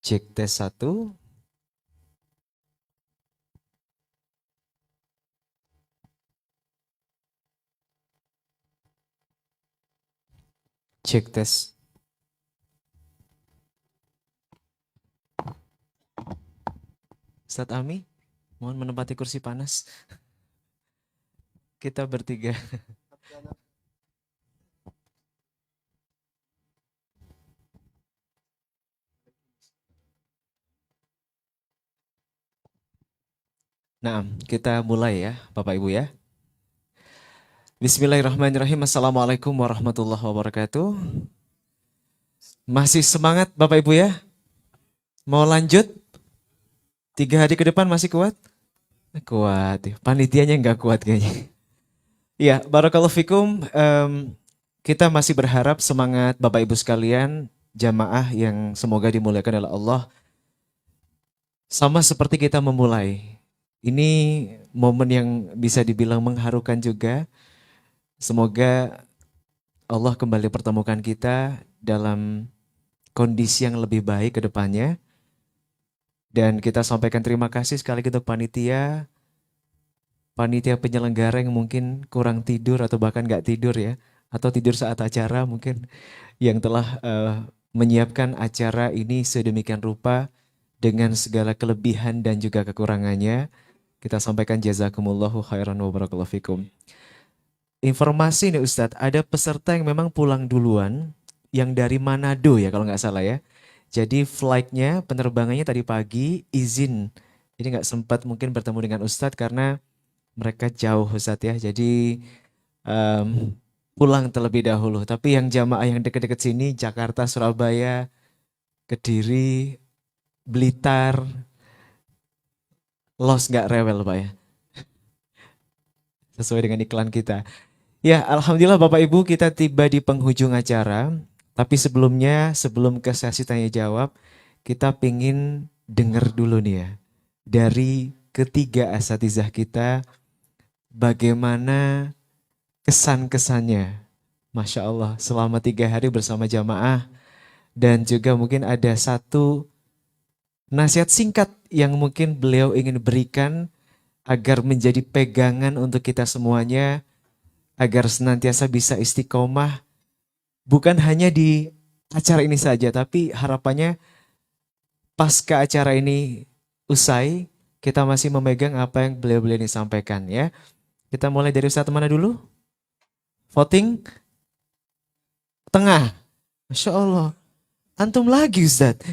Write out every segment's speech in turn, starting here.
Cek tes satu. Cek tes. Ustadz Ami, mohon menempati kursi panas. Kita bertiga. Nah, kita mulai ya, Bapak Ibu ya. Bismillahirrahmanirrahim. Assalamualaikum warahmatullahi wabarakatuh. Masih semangat Bapak Ibu ya? Mau lanjut? 3 hari ke depan masih kuat? Kuat ya. Panitianya nggak kuat kayaknya. Ya, barakallahu fikum. Kita masih berharap semangat Bapak Ibu sekalian, jamaah yang semoga dimuliakan oleh Allah. Sama seperti kita memulai. Ini momen yang bisa dibilang mengharukan juga. Semoga Allah kembali pertemukan kita dalam kondisi yang lebih baik ke depannya. Dan kita sampaikan terima kasih sekali untuk panitia penyelenggara yang mungkin kurang tidur atau bahkan nggak tidur ya. Atau tidur saat acara mungkin yang telah menyiapkan acara ini sedemikian rupa dengan segala kelebihan dan juga kekurangannya. Kita sampaikan jazakumullahu khairan wa barakallahu fikum. Informasi nih Ustadz, ada peserta yang memang pulang duluan, yang dari Manado ya kalau nggak salah ya. Jadi flightnya, penerbangannya tadi pagi izin. Jadi nggak sempat mungkin bertemu dengan Ustadz karena mereka jauh Ustadz ya. Jadi pulang terlebih dahulu. Tapi yang jamaah yang dekat-dekat sini, Jakarta, Surabaya, Kediri, Blitar, los nggak rewel Pak ya. Sesuai dengan iklan kita. Ya, Alhamdulillah Bapak Ibu kita tiba di penghujung acara. Tapi sebelumnya, sebelum ke sesi tanya jawab, kita pingin dengar dulu nih ya. Dari ketiga asatizah kita, bagaimana kesan-kesannya. Masya Allah, selama 3 hari bersama jamaah. Dan juga mungkin ada satu nasihat singkat yang mungkin beliau ingin berikan agar menjadi pegangan untuk kita semuanya, agar senantiasa bisa istiqomah, bukan hanya di acara ini saja, tapi harapannya pasca acara ini usai, kita masih memegang apa yang beliau-beliau ini sampaikan ya. Kita mulai dari Ustadz mana dulu? Voting tengah. Masya Allah. Antum lagi Ustadz.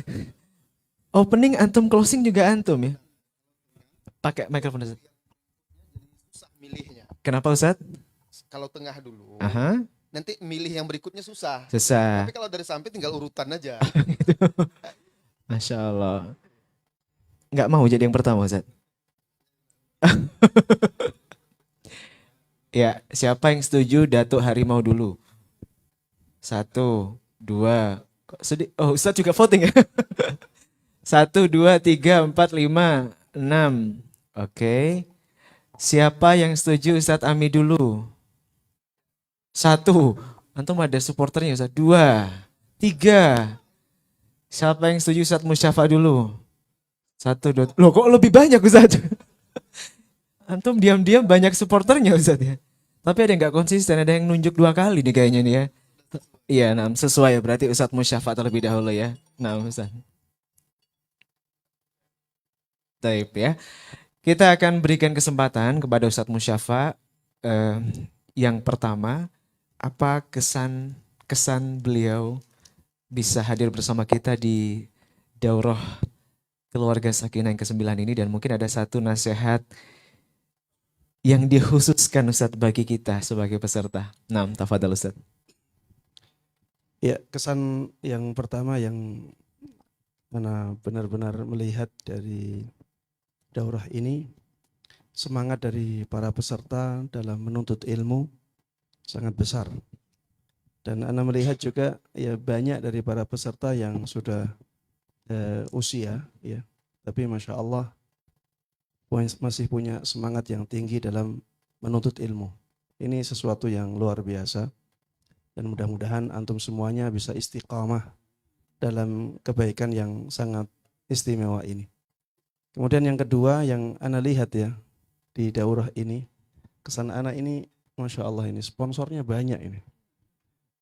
Opening antum, closing juga antum ya. Pakai mikrofon Ustadz. Susah milihnya. Kenapa Ustadz? Kalau tengah dulu, Aha, nanti milih yang berikutnya susah. susah. Tapi kalau dari samping tinggal urutan aja. Masya Allah. Nggak mau jadi yang pertama Ustadz. Ya, siapa yang setuju Datuk Harimau dulu? 1, 2. Kok sedih? Oh, Ustadz juga voting ya? 1, 2, 3, 4, 5, 6. Oke. Siapa yang setuju Ustadz Ami dulu? 1. Antum ada supporternya Ustadz. 2, 3. Siapa yang setuju Ustadz Musyafa dulu? 1, 2. Loh kok lebih banyak Ustadz? Antum diam-diam banyak supporternya Ustadz ya. Tapi ada yang nggak konsisten, ada yang nunjuk 2 kali nih kayaknya nih ya. Iya, nah, sesuai berarti Ustadz Musyafa terlebih dahulu ya. Nah, Ustadz. Taib ya. Kita akan berikan kesempatan kepada Ustadz Musyafa. eh, yang pertama, apa kesan beliau bisa hadir bersama kita di Daurah Keluarga Sakinah yang ke-9 ini, dan mungkin ada satu nasihat yang dikhususkan Ustadz bagi kita sebagai peserta. Nah, tafadhal Ustadz. Ya, kesan yang pertama yang mana benar-benar melihat dari daurah ini, semangat dari para peserta dalam menuntut ilmu sangat besar. Dan Anda melihat juga ya banyak dari para peserta yang sudah usia ya, tapi Masya Allah masih punya semangat yang tinggi dalam menuntut ilmu. Ini sesuatu yang luar biasa. Dan mudah-mudahan antum semuanya bisa istiqamah dalam kebaikan yang sangat istimewa ini. Kemudian yang kedua yang ana lihat ya di daurah ini, kesan ana ini Masya Allah ini sponsornya banyak ini.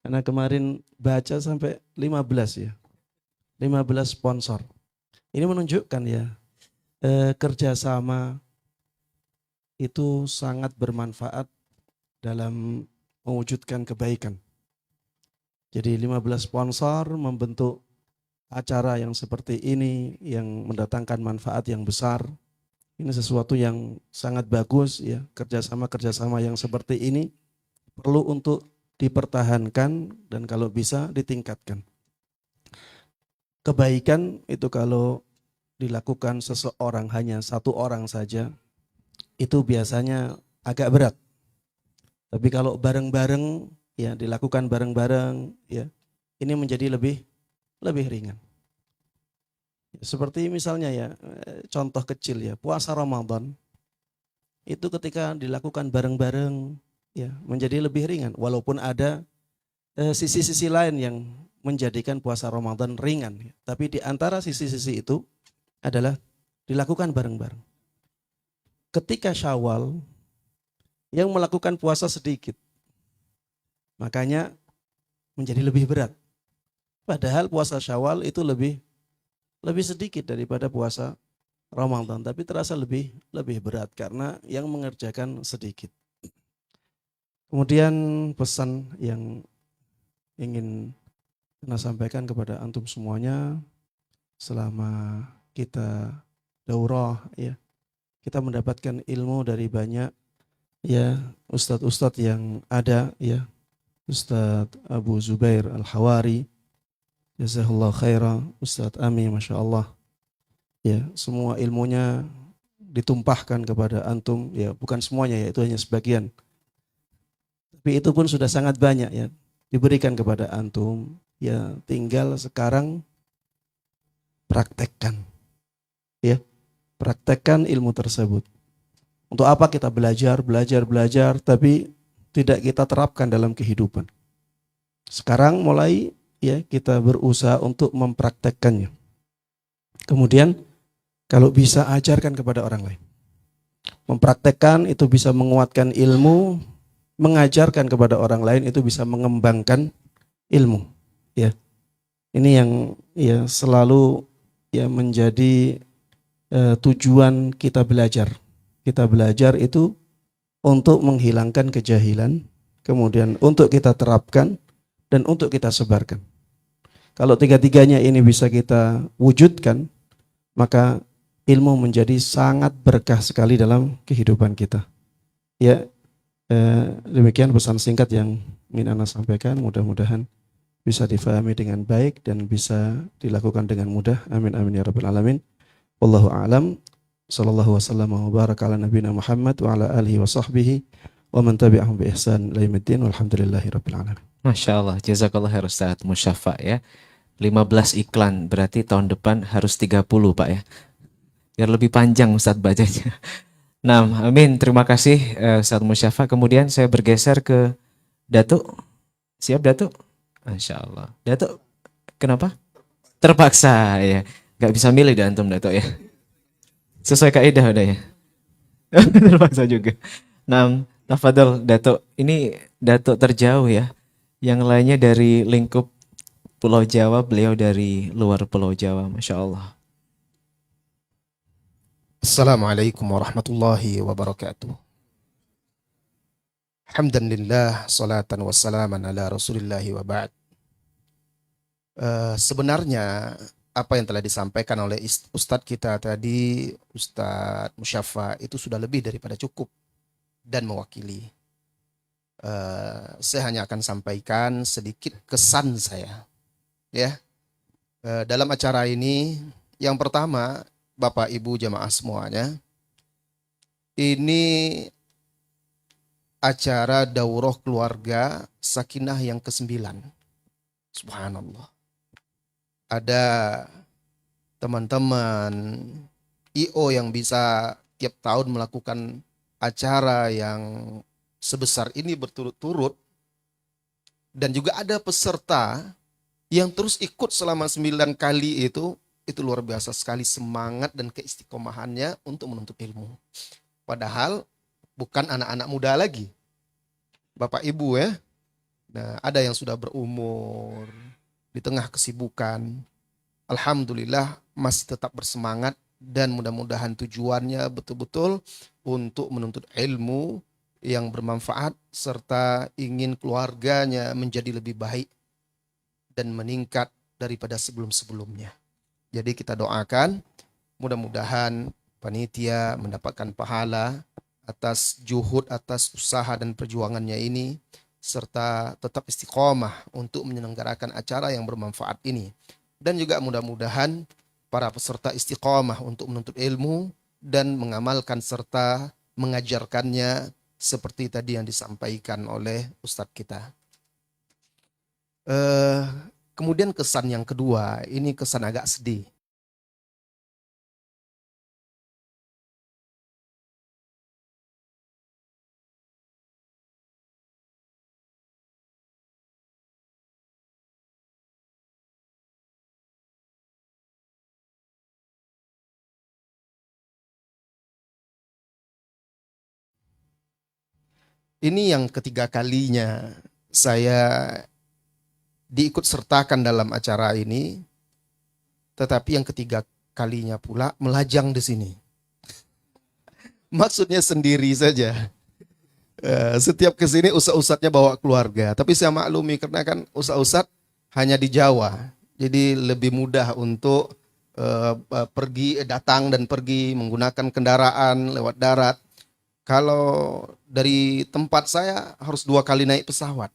Ana kemarin baca sampai 15 ya, 15 sponsor. Ini menunjukkan ya kerjasama itu sangat bermanfaat dalam mewujudkan kebaikan. Jadi 15 sponsor membentuk acara yang seperti ini yang mendatangkan manfaat yang besar. Ini sesuatu yang sangat bagus ya, kerjasama yang seperti ini perlu untuk dipertahankan dan kalau bisa ditingkatkan. Kebaikan itu kalau dilakukan seseorang hanya satu orang saja itu biasanya agak berat. Tapi kalau bareng-bareng ya dilakukan bareng-bareng ya ini menjadi lebih ringan. Seperti misalnya ya contoh kecil ya puasa Ramadan itu ketika dilakukan bareng-bareng ya menjadi lebih ringan walaupun ada sisi-sisi lain yang menjadikan puasa Ramadan ringan ya. Tapi di antara sisi-sisi itu adalah dilakukan bareng-bareng. Ketika Syawal yang melakukan puasa sedikit, makanya menjadi lebih berat. Padahal puasa Syawal itu lebih sedikit daripada puasa Ramadan, tapi terasa lebih berat karena yang mengerjakan sedikit. Kemudian pesan yang ingin saya sampaikan kepada antum semuanya selama kita daurah ya. Kita mendapatkan ilmu dari banyak ya ustadz-ustadz yang ada ya. Ustadz Abu Zubair Al-Hawari, jazahullah khairah, Ustadz Ami, Masya Allah. Ya, semua ilmunya ditumpahkan kepada antum, ya bukan semuanya ya, itu hanya sebagian. Tapi itu pun sudah sangat banyak ya, diberikan kepada antum. Ya, tinggal sekarang praktekkan. Ya. Praktekkan ilmu tersebut. Untuk apa kita belajar, tapi tidak kita terapkan dalam kehidupan. Sekarang mulai ya kita berusaha untuk mempraktekkannya. Kemudian kalau bisa ajarkan kepada orang lain. Mempraktekkan itu bisa menguatkan ilmu, mengajarkan kepada orang lain itu bisa mengembangkan ilmu. Ya, ini yang ya selalu ya menjadi tujuan kita belajar. Kita belajar itu untuk menghilangkan kejahilan, kemudian untuk kita terapkan dan untuk kita sebarkan. Kalau tiga-tiganya ini bisa kita wujudkan, maka ilmu menjadi sangat berkah sekali dalam kehidupan kita. Ya, demikian pesan singkat yang ingin Ana sampaikan. Mudah-mudahan bisa difahami dengan baik dan bisa dilakukan dengan mudah. Amin amin ya rabbal alamin. Wallahu a'lam. Sallallahu wasallam wa baraka ala nabiyina Muhammad wa ala alihi wa sahbihi wa man tabi'ahum bi ihsan ila yaumiddin walhamdulillahi rabbil alamin. Masya Allah, jazakallah khair Ustaz Musyafa ya. 15 iklan, berarti tahun depan harus 30 Pak ya. Biar lebih panjang Ustaz bacanya. Nah, amin. Terima kasih Ustaz Musyafa. Kemudian saya bergeser ke Datuk. Siap Datuk? Masya Allah. Datuk, kenapa? Terpaksa ya. Gak bisa milih dah antum Datuk ya. Sesuai kaidah udah ya. Terpaksa juga. Nah, tafadhol Datuk. Ini Datuk terjauh ya. Yang lainnya dari lingkup Pulau Jawa, beliau dari luar Pulau Jawa. Masya Allah. Assalamualaikum warahmatullahi wabarakatuh. Hamdan lillah, salatan wassalaman ala rasulillahi wa ba'd. Sebenarnya apa yang telah disampaikan oleh Ustadz kita tadi, Ustadz Musyafa, itu sudah lebih daripada cukup dan mewakili. Saya hanya akan sampaikan sedikit kesan saya. Ya, dalam acara ini, yang pertama, Bapak Ibu jamaah semuanya, ini acara daurah keluarga Sakinah yang ke-9. Subhanallah. Ada teman-teman IO yang bisa tiap tahun melakukan acara yang sebesar ini berturut-turut, dan juga ada peserta yang terus ikut selama 9 kali itu itu luar biasa sekali semangat dan keistiqomahannya untuk menuntut ilmu. Padahal bukan anak-anak muda lagi, Bapak Ibu ya. Nah, ada yang sudah berumur, di tengah kesibukan. Alhamdulillah masih tetap bersemangat dan mudah-mudahan tujuannya betul-betul untuk menuntut ilmu yang bermanfaat serta ingin keluarganya menjadi lebih baik dan meningkat daripada sebelum-sebelumnya. Jadi kita doakan mudah-mudahan panitia mendapatkan pahala atas juhud, atas usaha dan perjuangannya ini, serta tetap istiqomah untuk menyelenggarakan acara yang bermanfaat ini. Dan juga mudah-mudahan para peserta istiqomah untuk menuntut ilmu dan mengamalkan serta mengajarkannya seperti tadi yang disampaikan oleh Ustadz kita. Eh, Kemudian kesan yang kedua, ini kesan agak sedih. Ini yang ketiga kalinya saya diikut sertakan dalam acara ini, tetapi yang ketiga kalinya pula melajang di sini. Maksudnya sendiri saja. Setiap kesini ustadz-ustadznya bawa keluarga, tapi saya maklumi karena kan ustadz-ustadz hanya di Jawa, jadi lebih mudah untuk pergi, datang dan pergi menggunakan kendaraan lewat darat. Kalau dari tempat saya harus 2 kali naik pesawat.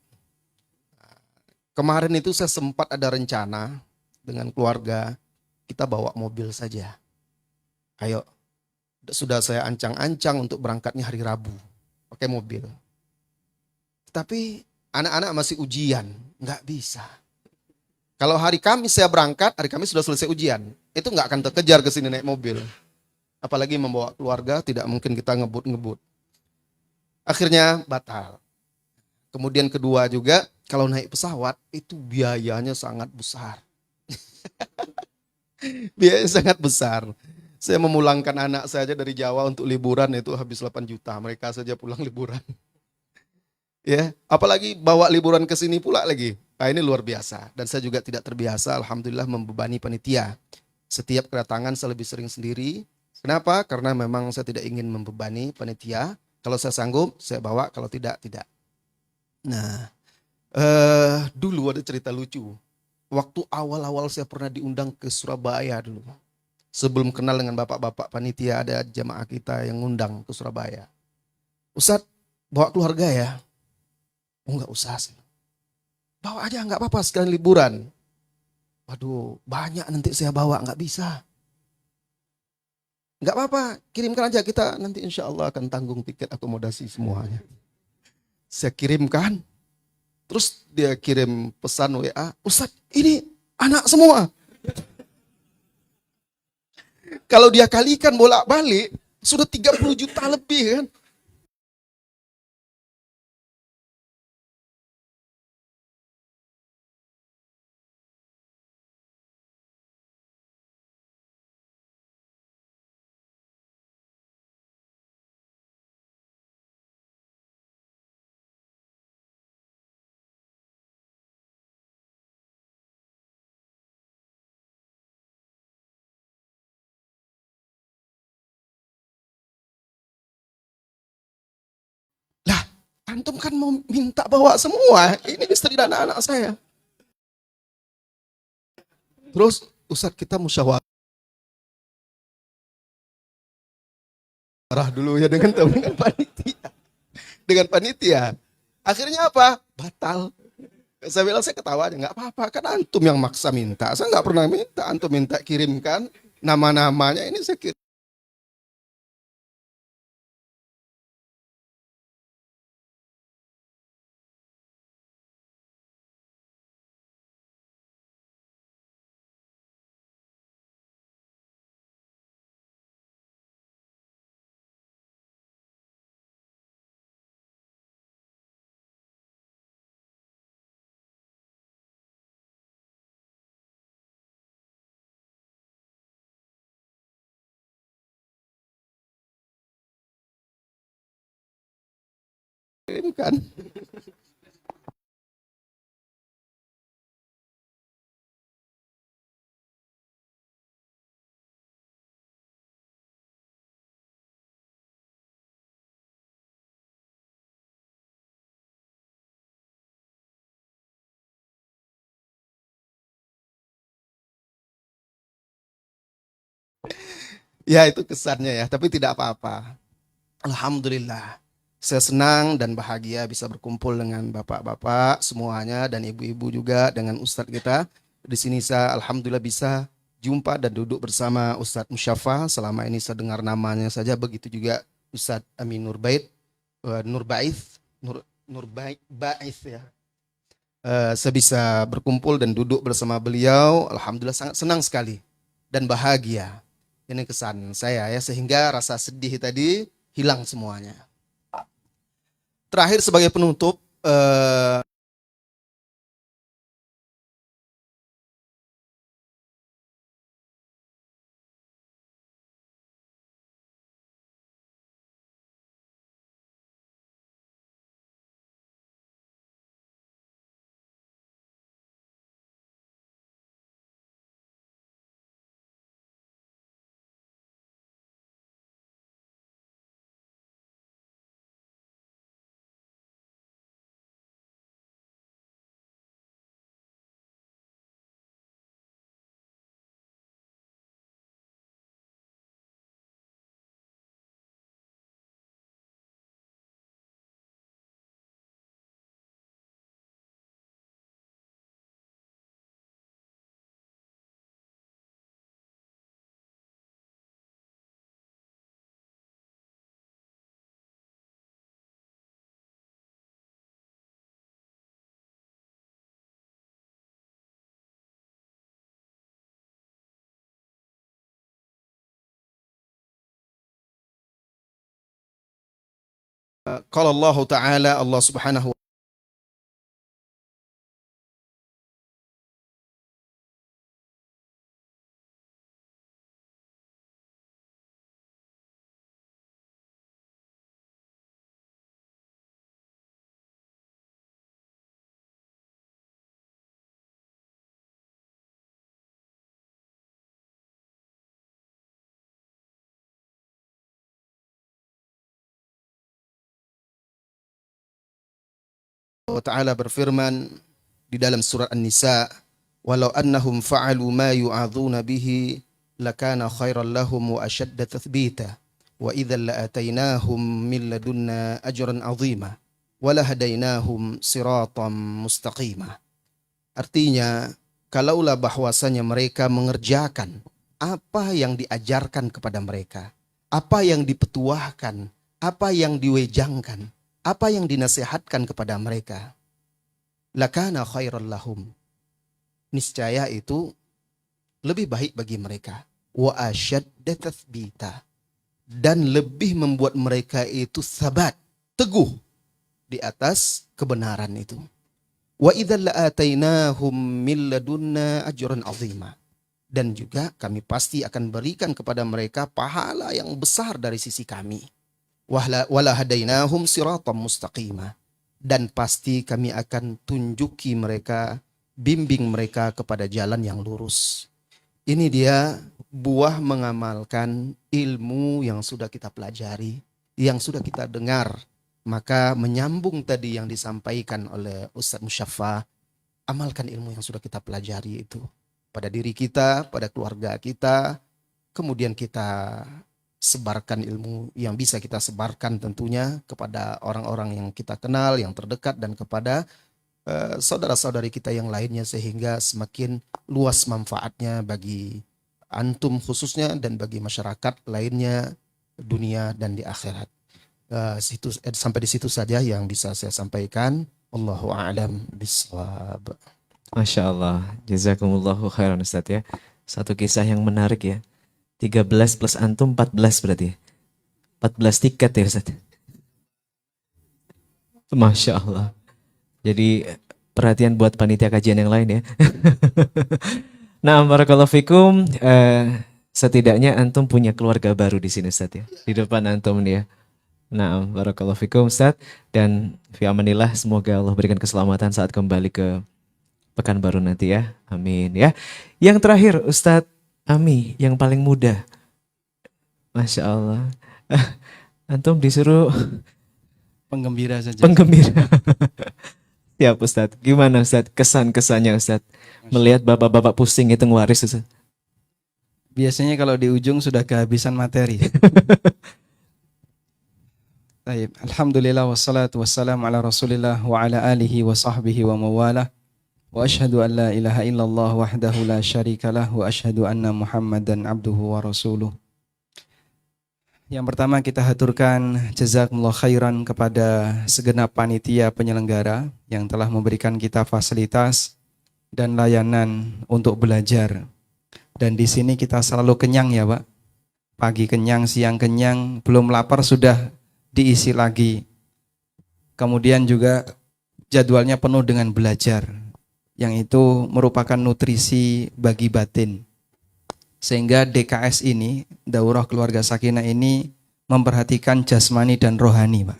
Kemarin itu saya sempat ada rencana dengan keluarga, kita bawa mobil saja. Ayo, sudah saya ancang-ancang untuk berangkatnya hari Rabu, pakai mobil. Tapi anak-anak masih ujian, nggak bisa. Kalau hari Kamis saya berangkat, hari Kamis sudah selesai ujian, itu nggak akan terkejar ke sini naik mobil. Apalagi membawa keluarga, tidak mungkin kita ngebut-ngebut. Akhirnya batal. Kemudian kedua juga, kalau naik pesawat itu biayanya sangat besar. Biayanya sangat besar. Saya memulangkan anak saja dari Jawa untuk liburan itu habis 8 juta. Mereka saja pulang liburan. Ya, apalagi bawa liburan ke sini pula lagi. Nah, ini luar biasa. Dan saya juga tidak terbiasa, alhamdulillah membebani panitia. Setiap kedatangan saya lebih sering sendiri. Kenapa? Karena memang saya tidak ingin membebani panitia. Kalau saya sanggup, saya bawa. Kalau tidak, tidak. Nah, dulu ada cerita lucu. Waktu awal-awal saya pernah diundang ke Surabaya dulu. Sebelum kenal dengan bapak-bapak panitia, ada jamaah kita yang ngundang ke Surabaya. Ustadz, bawa keluarga ya? Oh enggak usah sih. Bawa aja enggak apa-apa sekalian liburan. Waduh, banyak nanti saya bawa, enggak bisa. Enggak apa-apa, kirimkan aja kita nanti insya Allah akan tanggung tiket akomodasi semuanya. Saya kirimkan, terus dia kirim pesan WA, Ustadz ini anak semua. Kalau dia kalikan bolak-balik, sudah 30 juta lebih kan. Lah, antum kan mau minta bawa semua. Ini istri dan anak saya. Terus Ustadz kita musyawarah dulu ya dengan panitia. Dengan panitia. Akhirnya apa? Batal. Saya bilang saya ketawa aja, nggak apa-apa kan antum yang maksa minta. Saya nggak pernah minta, antum minta kirimkan nama-namanya ini saya kirim. kirimkan. Ya itu kesannya ya, tapi tidak apa-apa. Alhamdulillah. Saya senang dan bahagia bisa berkumpul dengan bapak-bapak semuanya dan ibu-ibu juga dengan ustadz kita. Di sini saya alhamdulillah bisa jumpa dan duduk bersama Ustadz Musyafa. Selama ini saya dengar namanya saja, begitu juga Ustadz Amin Nurbait, Nurbaith, Nurbaith ya. Saya bisa berkumpul dan duduk bersama beliau. Alhamdulillah sangat senang sekali dan bahagia. Ini kesan saya ya, sehingga rasa sedih tadi hilang semuanya. Terakhir sebagai penutup, qala Allah Ta'ala, Allah Subhanahu Ta'ala berfirman di dalam surat An-Nisa, walau annahum fa'alu ma yu'adzuna bihi lakana khairan lahum wa ashadda tathbita wa idzan la'atainahum min ladunna ajran 'azima wa lahadainahum siratan mustaqima. Artinya, kalaulah bahwasanya mereka mengerjakan apa yang diajarkan kepada mereka, apa yang dipetuahkan, apa yang diwejangkan, apa yang dinasihatkan kepada mereka, lakana khairan lahum, niscaya itu lebih baik bagi mereka, wa asyadda tathbita, dan lebih membuat mereka itu sabat, teguh di atas kebenaran itu. Wa idzal la'atainahum min ladunna ajran 'azima, dan juga kami pasti akan berikan kepada mereka pahala yang besar dari sisi kami. Wala hadainahum siratam mustaqima, dan pasti kami akan tunjuki mereka, bimbing mereka kepada jalan yang lurus. Ini dia buah mengamalkan ilmu yang sudah kita pelajari, yang sudah kita dengar. Maka menyambung tadi yang disampaikan oleh Ustadz Musyafa, amalkan ilmu yang sudah kita pelajari itu pada diri kita, pada keluarga kita, kemudian kita sebarkan ilmu yang bisa kita sebarkan tentunya kepada orang-orang yang kita kenal, yang terdekat, dan kepada saudara-saudari kita yang lainnya, sehingga semakin luas manfaatnya bagi antum khususnya dan bagi masyarakat lainnya, dunia dan di akhirat. Sampai di situ saja yang bisa saya sampaikan. Allahu a'lam bishawab. Masya Allah, jazakumullahu khairan Ustaz ya. Satu kisah yang menarik ya. 13 plus antum 14 berarti. 14 tiket ya Ustaz. Masya Allah. Jadi perhatian buat panitia kajian yang lain ya. Nah, barakallahu fikum. Setidaknya antum punya keluarga baru di sini Ustaz ya. Di depan antum nih ya. Nah, barakallahu fikum Ustaz. Dan fi amanillah, semoga Allah berikan keselamatan saat kembali ke Pekanbaru nanti ya. Amin ya. Yang terakhir Ustadz Ami yang paling muda. Masya Allah. Antum disuruh Penggembira saja. penggembira. Siap Ustadz. Gimana Ustadz kesan-kesannya Ustadz melihat bapak-bapak pusing itu ngewaris Ustadz? Biasanya kalau di ujung sudah kehabisan materi. Baik, alhamdulillah wassalatu wassalamu ala Rasulillah wa ala alihi wa sahbihi wa mawalah. Wa asyhadu an la ilaha illallah wahdahu la syarikalah wa asyhadu anna Muhammadan abduhu wa rasuluh. Yang pertama kita haturkan jazakumullah khairan kepada segenap panitia penyelenggara yang telah memberikan kita fasilitas dan layanan untuk belajar. Dan di sini kita selalu kenyang ya Pak. Pagi kenyang, siang kenyang, belum lapar sudah diisi lagi. Kemudian juga jadwalnya penuh dengan belajar, yang itu merupakan nutrisi bagi batin. Sehingga DKS ini, Daurah Keluarga Sakinah ini memperhatikan jasmani dan rohani, Pak.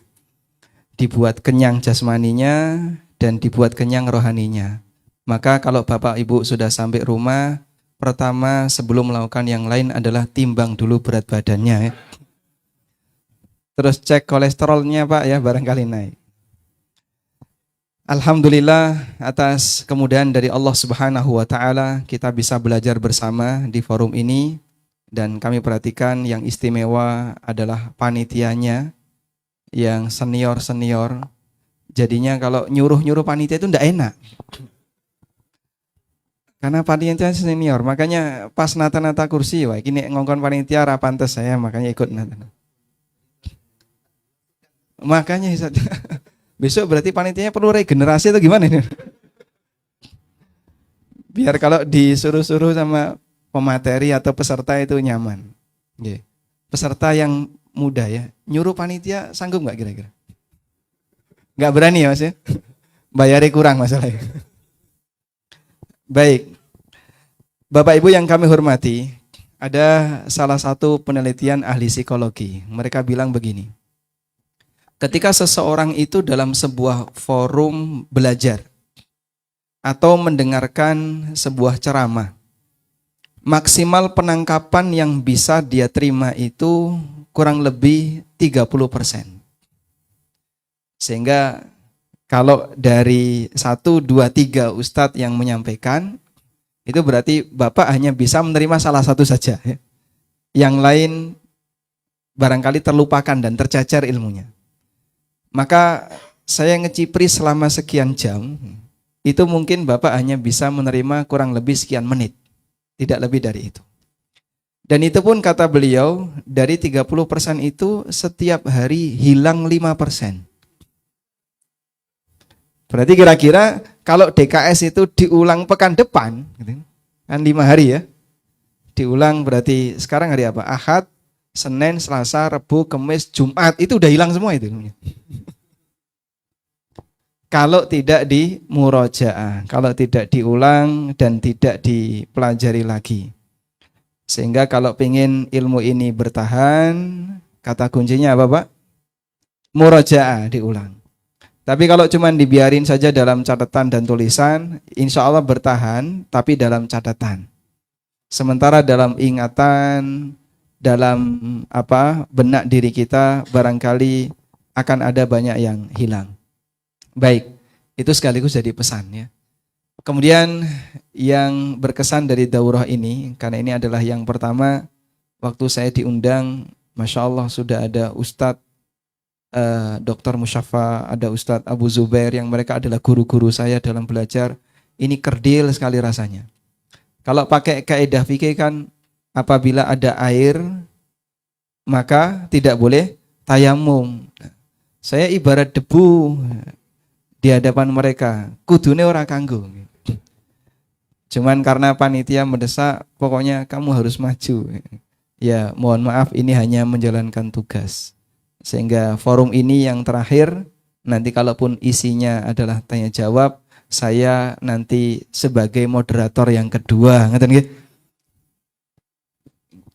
Dibuat kenyang jasmaninya dan dibuat kenyang rohaninya. Maka kalau Bapak Ibu sudah sampai rumah, pertama sebelum melakukan yang lain adalah timbang dulu berat badannya ya. Terus cek kolesterolnya Pak ya, barangkali naik. Alhamdulillah atas kemudahan dari Allah Subhanahu wa taala kita bisa belajar bersama di forum ini, dan kami perhatikan yang istimewa adalah panitianya yang senior-senior. Jadinya kalau nyuruh-nyuruh panitia itu enggak enak. Karena panitia senior, makanya pas nata-nata kursi, wah ini ngongkon panitia ra pantes saya, makanya ikut nata. Makanya besok berarti panitianya perlu regenerasi atau gimana ini? Biar kalau disuruh-suruh sama pemateri atau peserta itu nyaman. Peserta yang muda ya, nyuruh panitia sanggup nggak kira-kira? Nggak berani ya Mas ya? Bayarnya kurang masalahnya. Baik, Bapak Ibu yang kami hormati, ada salah satu penelitian ahli psikologi. Mereka bilang begini. Ketika seseorang itu dalam sebuah forum belajar atau mendengarkan sebuah ceramah, maksimal penangkapan yang bisa dia terima itu kurang lebih 30%. Sehingga kalau dari 1, 2, 3 ustadz yang menyampaikan, itu berarti Bapak hanya bisa menerima salah satu saja. Yang lain barangkali terlupakan dan tercacar ilmunya. Maka saya ngecipri selama sekian jam, itu mungkin Bapak hanya bisa menerima kurang lebih sekian menit. Tidak lebih dari itu. Dan itu pun kata beliau, dari 30% itu setiap hari hilang 5%. Berarti kira-kira kalau DKS itu diulang pekan depan, kan 5 hari ya. Diulang berarti sekarang hari apa? Ahad, Senin, Selasa, Rabu, Kamis, Jumat, itu udah hilang semua itu. Kalau tidak di murojaah, kalau tidak diulang dan tidak dipelajari lagi. Sehingga kalau pengen ilmu ini bertahan, kata kuncinya apa Pak? Murojaah, diulang. Tapi kalau cuma dibiarin saja dalam catatan dan tulisan, insya Allah bertahan, tapi dalam catatan. Sementara dalam ingatan, dalam benak diri kita barangkali akan ada banyak yang hilang. Baik, itu sekaligus jadi pesan ya. Kemudian yang berkesan dari daurah ini, karena ini adalah yang pertama, waktu saya diundang, Masya Allah sudah ada Ustadz Dr. Musyafa, ada Ustadz Abu Zubair, yang mereka adalah guru-guru saya dalam belajar. Ini kerdil sekali rasanya. Kalau pakai kaidah fikih kan, apabila ada air, maka tidak boleh tayamum. Saya ibarat debu di hadapan mereka, kudune ora kanggo. Cuman karena panitia mendesak, pokoknya kamu harus maju. Ya, mohon maaf, ini hanya menjalankan tugas. Sehingga forum ini yang terakhir, nanti kalaupun isinya adalah tanya jawab, saya nanti sebagai moderator yang kedua, ngeten nggih.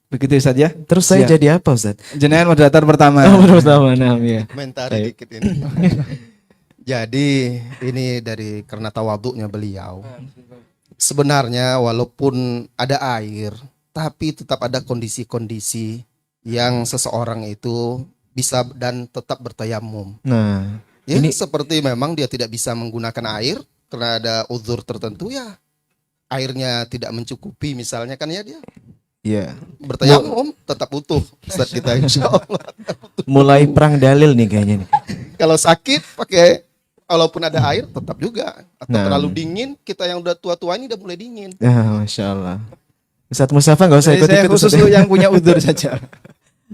Begitu Ustaz ya. Terus saya Siap. jadi apa Ustaz? Jenengan moderator pertama. Oh, pertama, nah, ya. Komentari Baik. dikit ini. Jadi ini dari karena tawaduknya beliau. Sebenarnya walaupun ada air, tapi tetap ada kondisi-kondisi yang seseorang itu bisa dan tetap bertayamum. Nah, Ya, Ini- seperti memang dia tidak bisa menggunakan air karena ada uzur tertentu ya. Airnya tidak mencukupi misalnya kan ya dia ya. bertayamum tetap utuh Ustaz kita insya Allah. Mulai perang dalil nih kayaknya nih. Kalau sakit pakai walaupun ada air tetap juga. Atau Nah. terlalu dingin kita yang udah tua-tua ini udah mulai dingin. Ah, Masya Allah. Ustadz Mustafa nggak usah Saya ikut-ikut khusus Ustadz. yang punya udzur saja.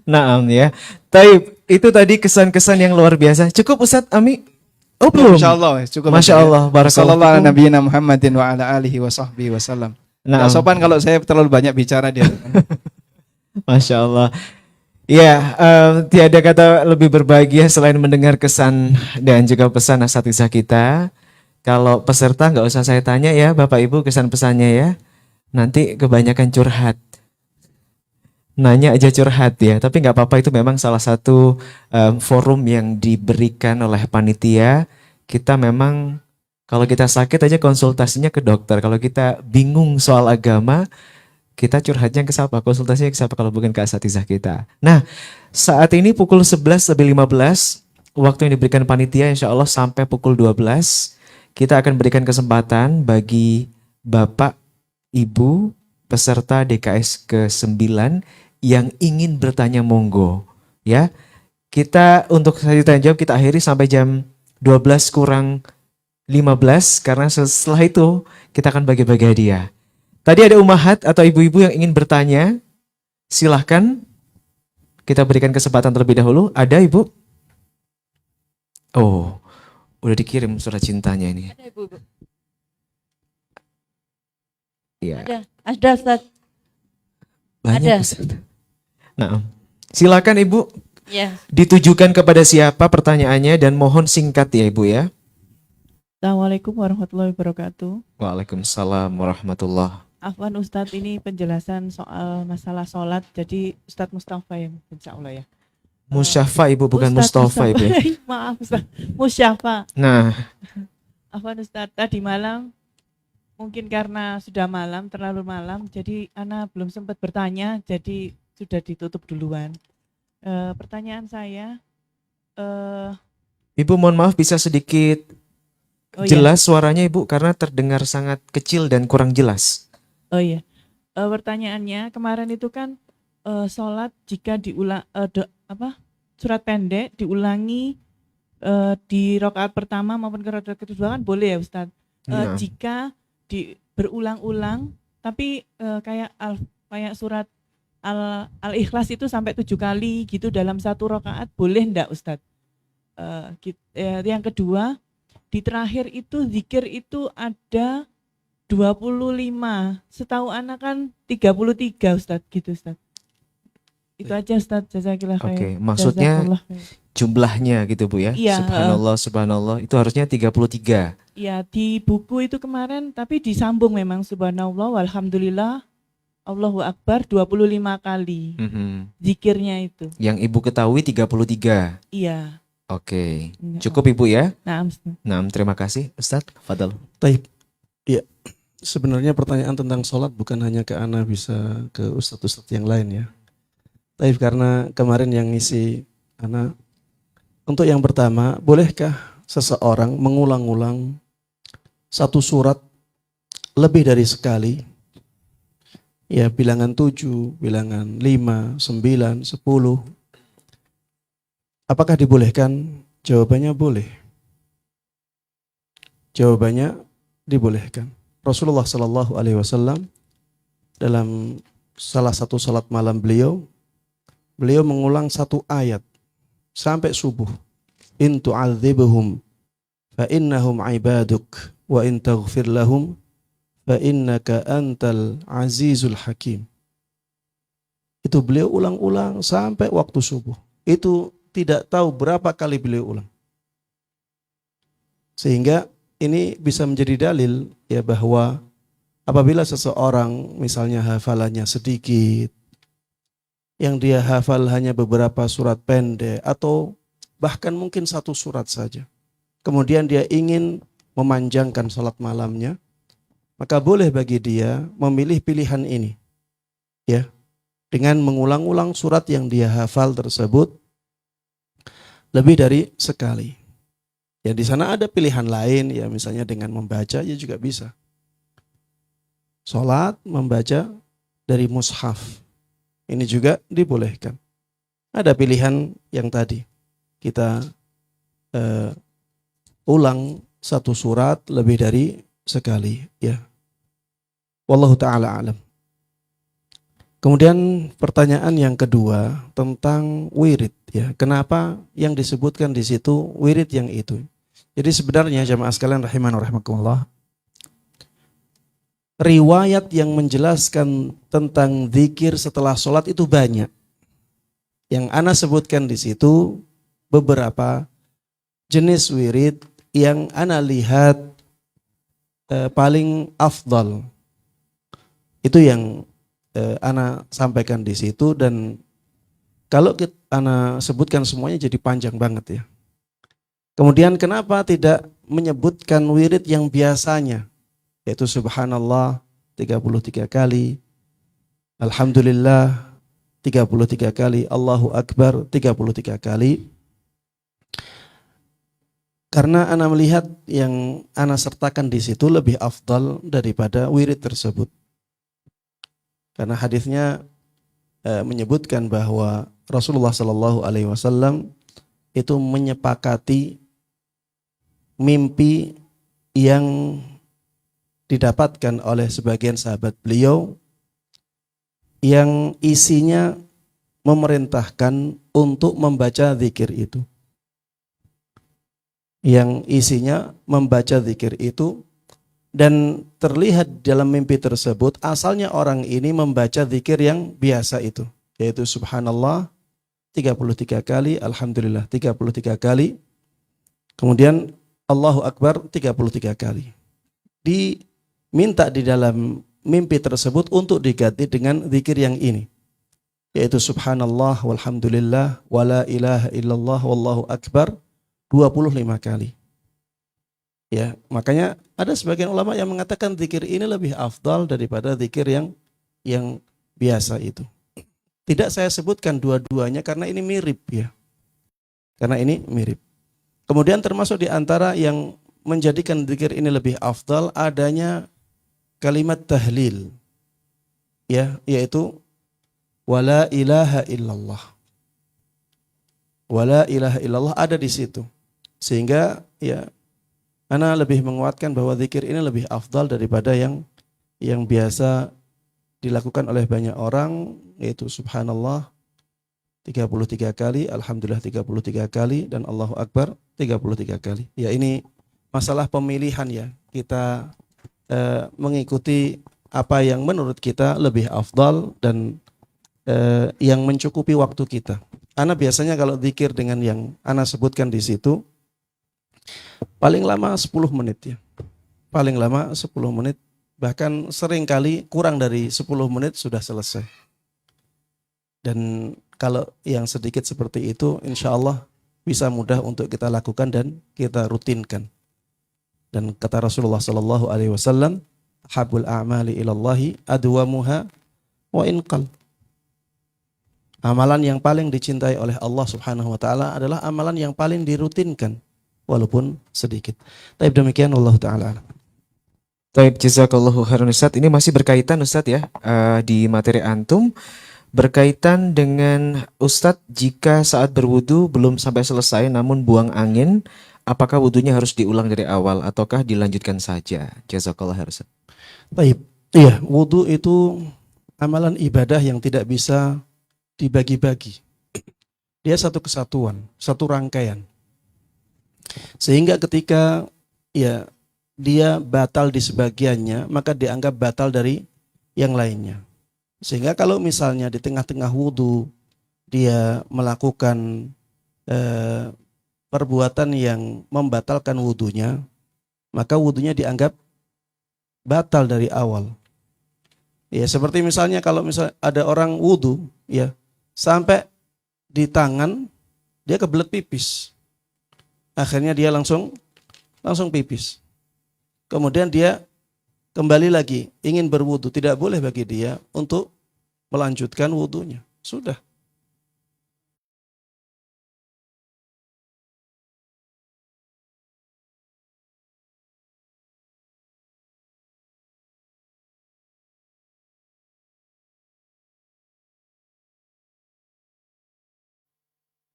Naam ya. Taib, itu tadi kesan-kesan yang luar biasa. Cukup Ustadz Ami? Oh belum? Insyaallah cukup. Masya Allah, barakallahu Sallallahu ala fikum. nabiyina Muhammadin wa ala alihi wa sahbihi wasallam. Naam. Nggak sopan kalau saya terlalu banyak bicara dia. Masya Allah. Ya, tiada kata lebih berbahagia selain mendengar kesan dan juga pesan asatizah kita. Kalau peserta nggak usah saya tanya ya Bapak Ibu kesan pesannya ya. Nanti kebanyakan curhat. Nanya aja curhat ya, tapi nggak apa-apa itu memang salah satu forum yang diberikan oleh panitia. Kita memang kalau kita sakit aja konsultasinya ke dokter. Kalau kita bingung soal agama, kita curhatnya ke siapa? Konsultasinya ke siapa kalau bukan ke asatizah kita. Nah, saat ini pukul 11:15 waktu yang diberikan panitia insya Allah sampai pukul 12 kita akan berikan kesempatan bagi Bapak, Ibu, peserta DKS ke-9 yang ingin bertanya monggo. Ya, kita untuk sesi tanya jawab kita akhiri sampai jam 12 kurang 15 karena setelah itu kita akan bagi-bagi hadiah. Tadi ada umahat atau ibu-ibu yang ingin bertanya, silahkan kita berikan kesempatan terlebih dahulu. Ada ibu? Oh, udah dikirim surat cintanya ini. Ada Ibu. Iya, Ada Ustaz. banyak. ada. Ustaz. Nah, silakan ibu Ya. ditujukan kepada siapa pertanyaannya dan mohon singkat ya ibu ya. Assalamualaikum warahmatullahi wabarakatuh. Waalaikumsalam warahmatullah. Afwan Ustadz, ini penjelasan soal masalah sholat. Jadi Ustadz Mustafa yang insya Allah ya. Musyafa ibu bukan Ustadz Mustafa ibu ya. Maaf Ustadz. Musyafa. Nah, Afwan Ustadz, tadi malam mungkin karena sudah malam, terlalu malam. Jadi Ana belum sempat bertanya. Jadi sudah ditutup duluan. Pertanyaan saya. ibu mohon maaf bisa sedikit Oh iya. jelas suaranya ibu karena terdengar sangat kecil dan kurang jelas. Oh iya, pertanyaannya kemarin itu kan sholat jika diulang surat pendek diulangi di rakaat pertama maupun ke rakaat kedua kan boleh ya Ustadz. Nah. Jika berulang-ulang tapi kayak surat Al-Ikhlas itu sampai 7 kali gitu dalam satu rakaat boleh enggak Ustadz? Yang kedua, di terakhir itu zikir itu ada 25, setahu anak kan 33 Ustadz gitu Ustadz. Itu aja Ustadz, jazakillah khair. Oke, maksudnya Jazakallah khair. jumlahnya gitu Bu ya. Iya, Subhanallah, subhanallah. Itu harusnya 33. Ya di buku itu kemarin tapi disambung memang subhanallah walhamdulillah Allahu Akbar 25 kali Mhm. zikirnya itu. Yang Ibu ketahui 33. Iya. Oke. Ya. Cukup Ibu ya. Nah, Ustadz. Nah, terima kasih Ustadz. Fadal. Taib. Iya. Sebenarnya pertanyaan tentang sholat bukan hanya ke Ana, bisa ke ustadz-ustadz yang lain ya. Taib, karena kemarin yang ngisi Ana. Untuk yang pertama, bolehkah seseorang mengulang-ulang satu surat lebih dari sekali? Ya, bilangan 7, bilangan 5, 9, 10. Apakah dibolehkan? Jawabannya boleh. Jawabannya dibolehkan. Rasulullah Shallallahu Alaihi Wasallam dalam salah satu salat malam beliau mengulang satu ayat sampai subuh. In tu'adzibhum fa innahum ibaduk wa in taghfir lahum fa innaka antal azizul hakim. Itu beliau ulang-ulang sampai waktu subuh. Itu tidak tahu berapa kali beliau ulang. Sehingga ini bisa menjadi dalil ya bahwa apabila seseorang misalnya hafalannya sedikit yang dia hafal hanya beberapa surat pendek atau bahkan mungkin satu surat saja. Kemudian dia ingin memanjangkan salat malamnya, maka boleh bagi dia memilih pilihan ini, ya, dengan mengulang-ulang surat yang dia hafal tersebut lebih dari sekali. Ya, di sana ada pilihan lain, ya, misalnya dengan membaca ya juga bisa. Salat membaca dari mushaf, ini juga dibolehkan. Ada pilihan yang tadi kita ulang satu surat lebih dari sekali, ya. Wallahu taala alam. Kemudian pertanyaan yang kedua tentang wirid, ya. Kenapa yang disebutkan di situ wirid yang itu? Jadi sebenarnya jamaah sekalian rahimani rahimakumullah, riwayat yang menjelaskan tentang zikir setelah sholat itu banyak. Yang ana sebutkan di situ beberapa jenis wirid yang ana lihat paling afdal. Itu yang ana sampaikan di situ, dan kalau ana sebutkan semuanya jadi panjang banget, ya. Kemudian kenapa tidak menyebutkan wirid yang biasanya, yaitu subhanallah 33 kali, alhamdulillah 33 kali, Allahu Akbar 33 kali. Karena ana melihat yang ana sertakan di situ lebih afdal daripada wirid tersebut. Karena hadisnya menyebutkan bahwa Rasulullah Shallallahu Alaihi Wasallam itu menyepakati mimpi yang didapatkan oleh sebagian sahabat beliau yang isinya memerintahkan untuk membaca zikir itu. Yang isinya membaca zikir itu, dan terlihat dalam mimpi tersebut asalnya orang ini membaca zikir yang biasa itu, yaitu subhanallah 33 kali, alhamdulillah 33 kali, kemudian Allahu Akbar 33 kali. Diminta di dalam mimpi tersebut untuk diganti dengan zikir yang ini, yaitu subhanallah walhamdulillah wala ilaha illallah wallahu akbar 25 kali. Ya, makanya ada sebagian ulama yang mengatakan zikir ini lebih afdal daripada zikir yang biasa itu. Tidak saya sebutkan dua-duanya karena ini mirip, ya. Karena ini mirip. Kemudian termasuk di antara yang menjadikan zikir ini lebih afdal adanya kalimat tahlil, ya, yaitu wala ilaha illallah. Wala ilaha illallah ada di situ. Sehingga ya ana lebih menguatkan bahwa zikir ini lebih afdal daripada yang biasa dilakukan oleh banyak orang, yaitu subhanallah 33 kali, alhamdulillah 33 kali, dan Allahu Akbar 33 kali. Ya, ini masalah pemilihan, ya. Kita mengikuti apa yang menurut kita lebih afdal dan yang mencukupi waktu kita. Ana biasanya kalau zikir dengan yang ana sebutkan di situ paling lama 10 menit, ya. Paling lama 10 menit, bahkan sering kali kurang dari 10 menit sudah selesai. Dan kalau yang sedikit seperti itu insya Allah bisa mudah untuk kita lakukan dan kita rutinkan. Dan kata Rasulullah Sallallahu Alaihi Wasallam, habul a'mali ilallahi adwamuha wa inqal. Amalan yang paling dicintai oleh Allah Subhanahu Wa Taala adalah amalan yang paling dirutinkan walaupun sedikit. Tapi demikian, Allah Taala. Taib, jazakallahu khairan Ustaz. Ini masih berkaitan Ustaz, ya, di materi antum, berkaitan dengan Ustadz jika saat berwudu belum sampai selesai namun buang angin, apakah wudunya harus diulang dari awal ataukah dilanjutkan saja? Jazakallah khairan. Baik, iya, wudu itu amalan ibadah yang tidak bisa dibagi-bagi. Dia satu kesatuan, satu rangkaian. Sehingga ketika ya dia batal di sebagiannya, maka dianggap batal dari yang lainnya. Sehingga kalau misalnya di tengah-tengah wudu dia melakukan perbuatan yang membatalkan wudunya, maka wudunya dianggap batal dari awal. Ya, seperti misalnya kalau misalnya ada orang wudu, ya, sampai di tangan dia kebelet pipis. Akhirnya dia langsung pipis. Kemudian dia kembali lagi ingin berwudu, tidak boleh bagi dia untuk melanjutkan wudunya. Sudah.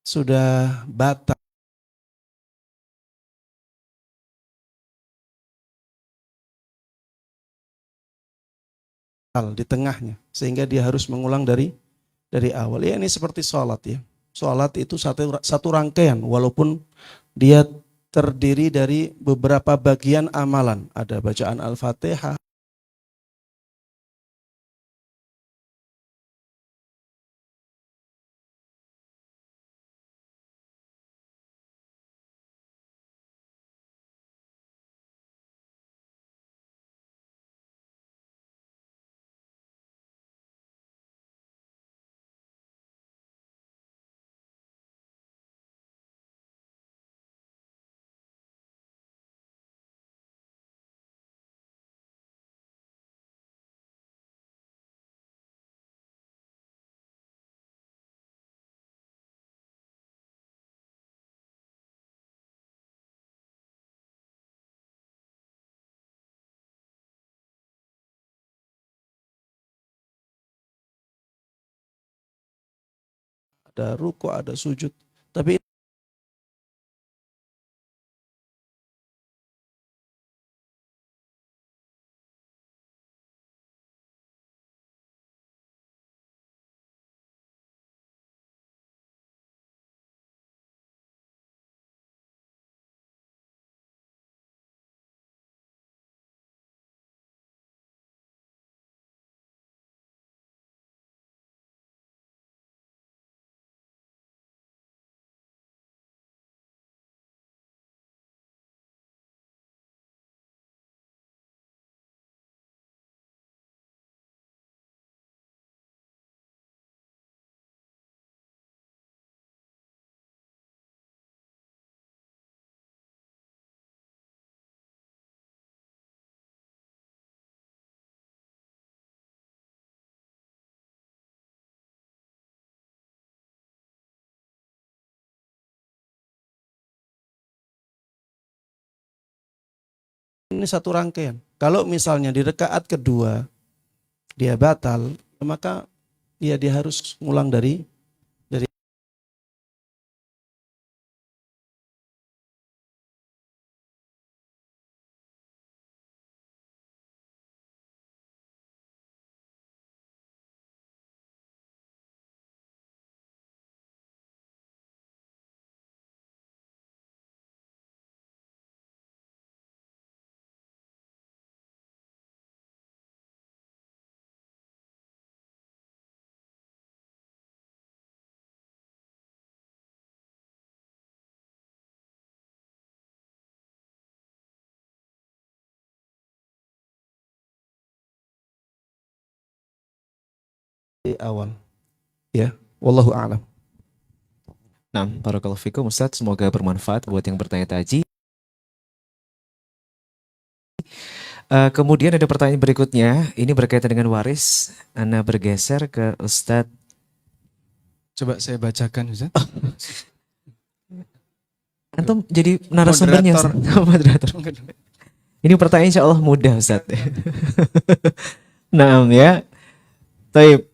Sudah batal di tengahnya, sehingga dia harus mengulang dari awal. Ya, ini seperti sholat ya. Sholat itu satu rangkaian, walaupun dia terdiri dari beberapa bagian amalan. Ada bacaan Al-Fatihah, ada ruku, ada sujud. Tapi ini satu rangkaian. Kalau misalnya di rakaat kedua dia batal, maka ya dia harus ngulang dari awal. Ya, wallahu a'lam. Nah, barakallahu fikum Ustaz, semoga bermanfaat buat yang bertanya tadi. Kemudian ada pertanyaan berikutnya, ini berkaitan dengan waris. Ana bergeser ke Ustadz. Coba saya bacakan Ustaz. Antum jadi narasumbernya Ustaz. Moderator. Ini pertanyaan insya Allah mudah Ustaz. Nah ya. Taib.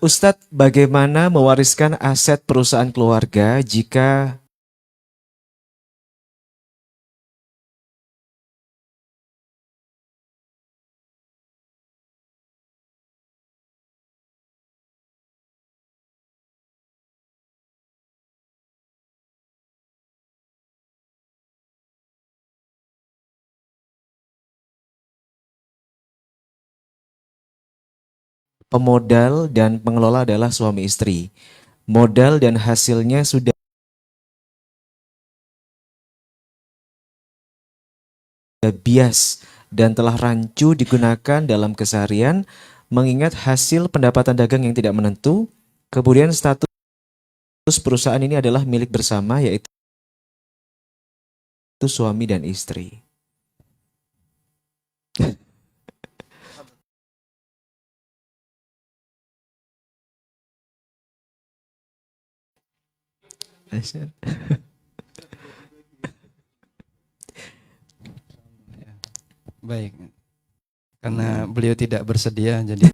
Ustadz, bagaimana mewariskan aset perusahaan keluarga jika pemodal dan pengelola adalah suami istri? Modal dan hasilnya sudah bias dan telah rancu digunakan dalam keseharian, mengingat hasil pendapatan dagang yang tidak menentu, Kemudian status perusahaan ini adalah milik bersama, yaitu suami dan istri. Baik. Karena beliau tidak bersedia, jadi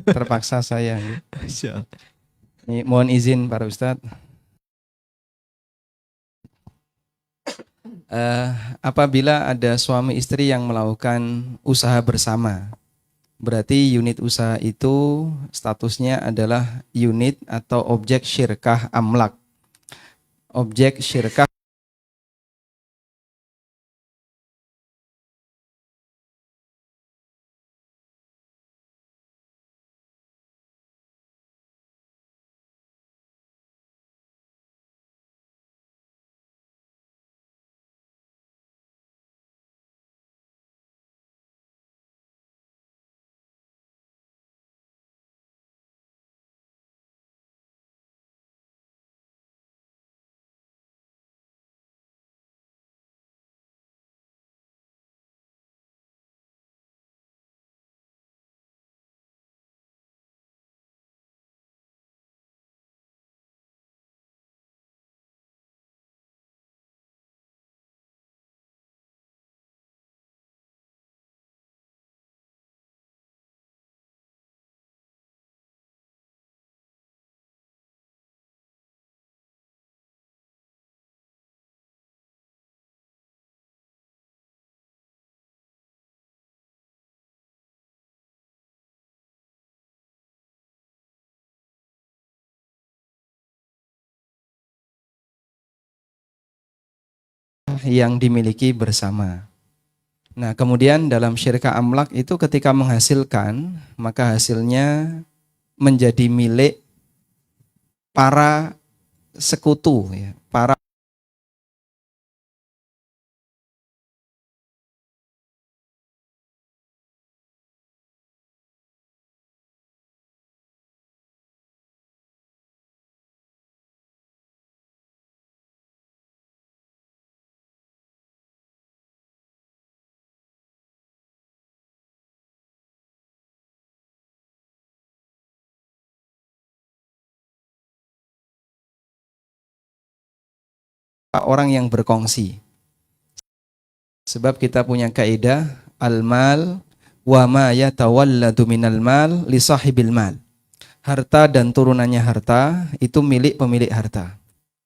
terpaksa saya. Ini mohon izin para Ustadz. Apabila ada suami istri yang melakukan usaha bersama, berarti unit usaha itu statusnya adalah unit atau objek syirkah amlak. Objek syirkah yang dimiliki bersama. Nah, kemudian dalam syirkah amlak itu ketika menghasilkan, maka hasilnya menjadi milik para sekutu, ya, para orang yang berkongsi. Sebab kita punya kaidah al-mal wa ma yatawalladu minal mal li sahibil mal. Harta dan turunannya harta itu milik pemilik harta.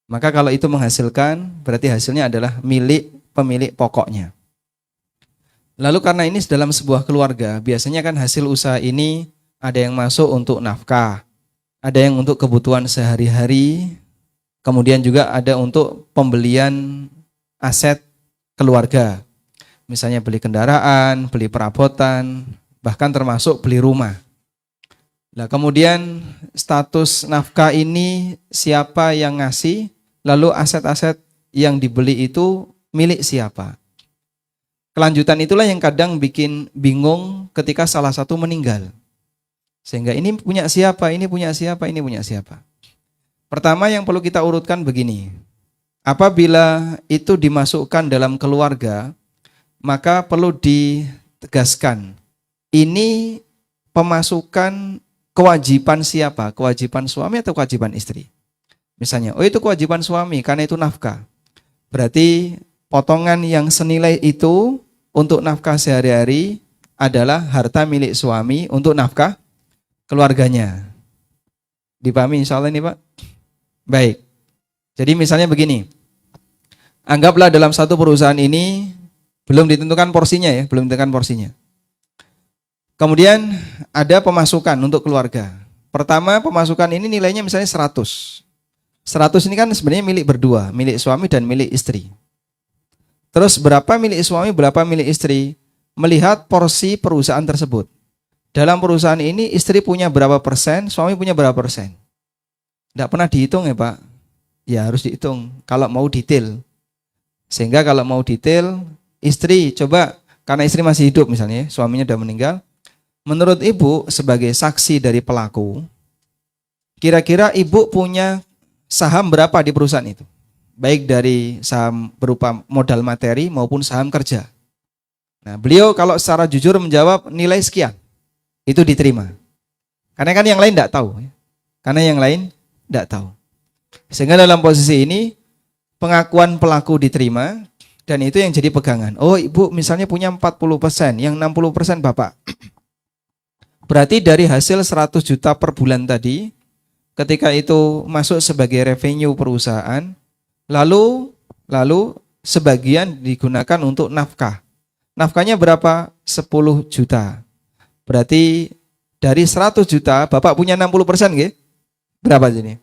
Maka kalau itu menghasilkan, berarti hasilnya adalah milik pemilik pokoknya. Lalu karena ini dalam sebuah keluarga, biasanya kan hasil usaha ini ada yang masuk untuk nafkah, ada yang untuk kebutuhan sehari-hari, kemudian juga ada untuk pembelian aset keluarga. Misalnya beli kendaraan, beli perabotan, bahkan termasuk beli rumah. Nah, kemudian status nafkah ini siapa yang ngasih, lalu aset-aset yang dibeli itu milik siapa. Kelanjutan itulah yang kadang bikin bingung ketika salah satu meninggal. Sehingga ini punya siapa, ini punya siapa, ini punya siapa. Pertama yang perlu kita urutkan begini. Apabila itu dimasukkan dalam keluarga, maka perlu ditegaskan. Ini pemasukan kewajiban siapa? Kewajiban suami atau kewajiban istri? Misalnya, oh itu kewajiban suami karena itu nafkah. Berarti potongan yang senilai itu untuk nafkah sehari-hari adalah harta milik suami untuk nafkah keluarganya. Dipahami insya Allah ini Pak? Baik. Jadi misalnya begini. Anggaplah dalam satu perusahaan ini belum ditentukan porsinya ya, belum ditentukan porsinya. Kemudian ada pemasukan untuk keluarga. Pertama pemasukan ini nilainya misalnya 100. 100 ini kan sebenarnya milik berdua, milik suami dan milik istri. Terus berapa milik suami, berapa milik istri? Melihat porsi perusahaan tersebut. Dalam perusahaan ini istri punya berapa persen, suami punya berapa persen. Tidak pernah dihitung ya Pak. Ya harus dihitung kalau mau detail. Sehingga kalau mau detail, istri coba, karena istri masih hidup misalnya, suaminya sudah meninggal, Menurut ibu sebagai saksi dari pelaku, kira-kira ibu punya saham berapa di perusahaan itu? Baik dari saham berupa modal materi maupun saham kerja. Nah, beliau kalau secara jujur menjawab nilai sekian, itu diterima. Karena kan yang lain tidak tahu. Karena yang lain tidak tahu. Sehingga dalam posisi ini, pengakuan pelaku diterima, dan itu yang jadi pegangan. Oh, ibu misalnya punya 40%, yang 60% bapak. Berarti dari hasil 100 juta per bulan tadi, ketika itu masuk sebagai revenue perusahaan, lalu sebagian digunakan untuk nafkah. Nafkahnya berapa? 10 juta. Berarti dari 100 juta, Bapak punya 60%, nggih? Berapa ini?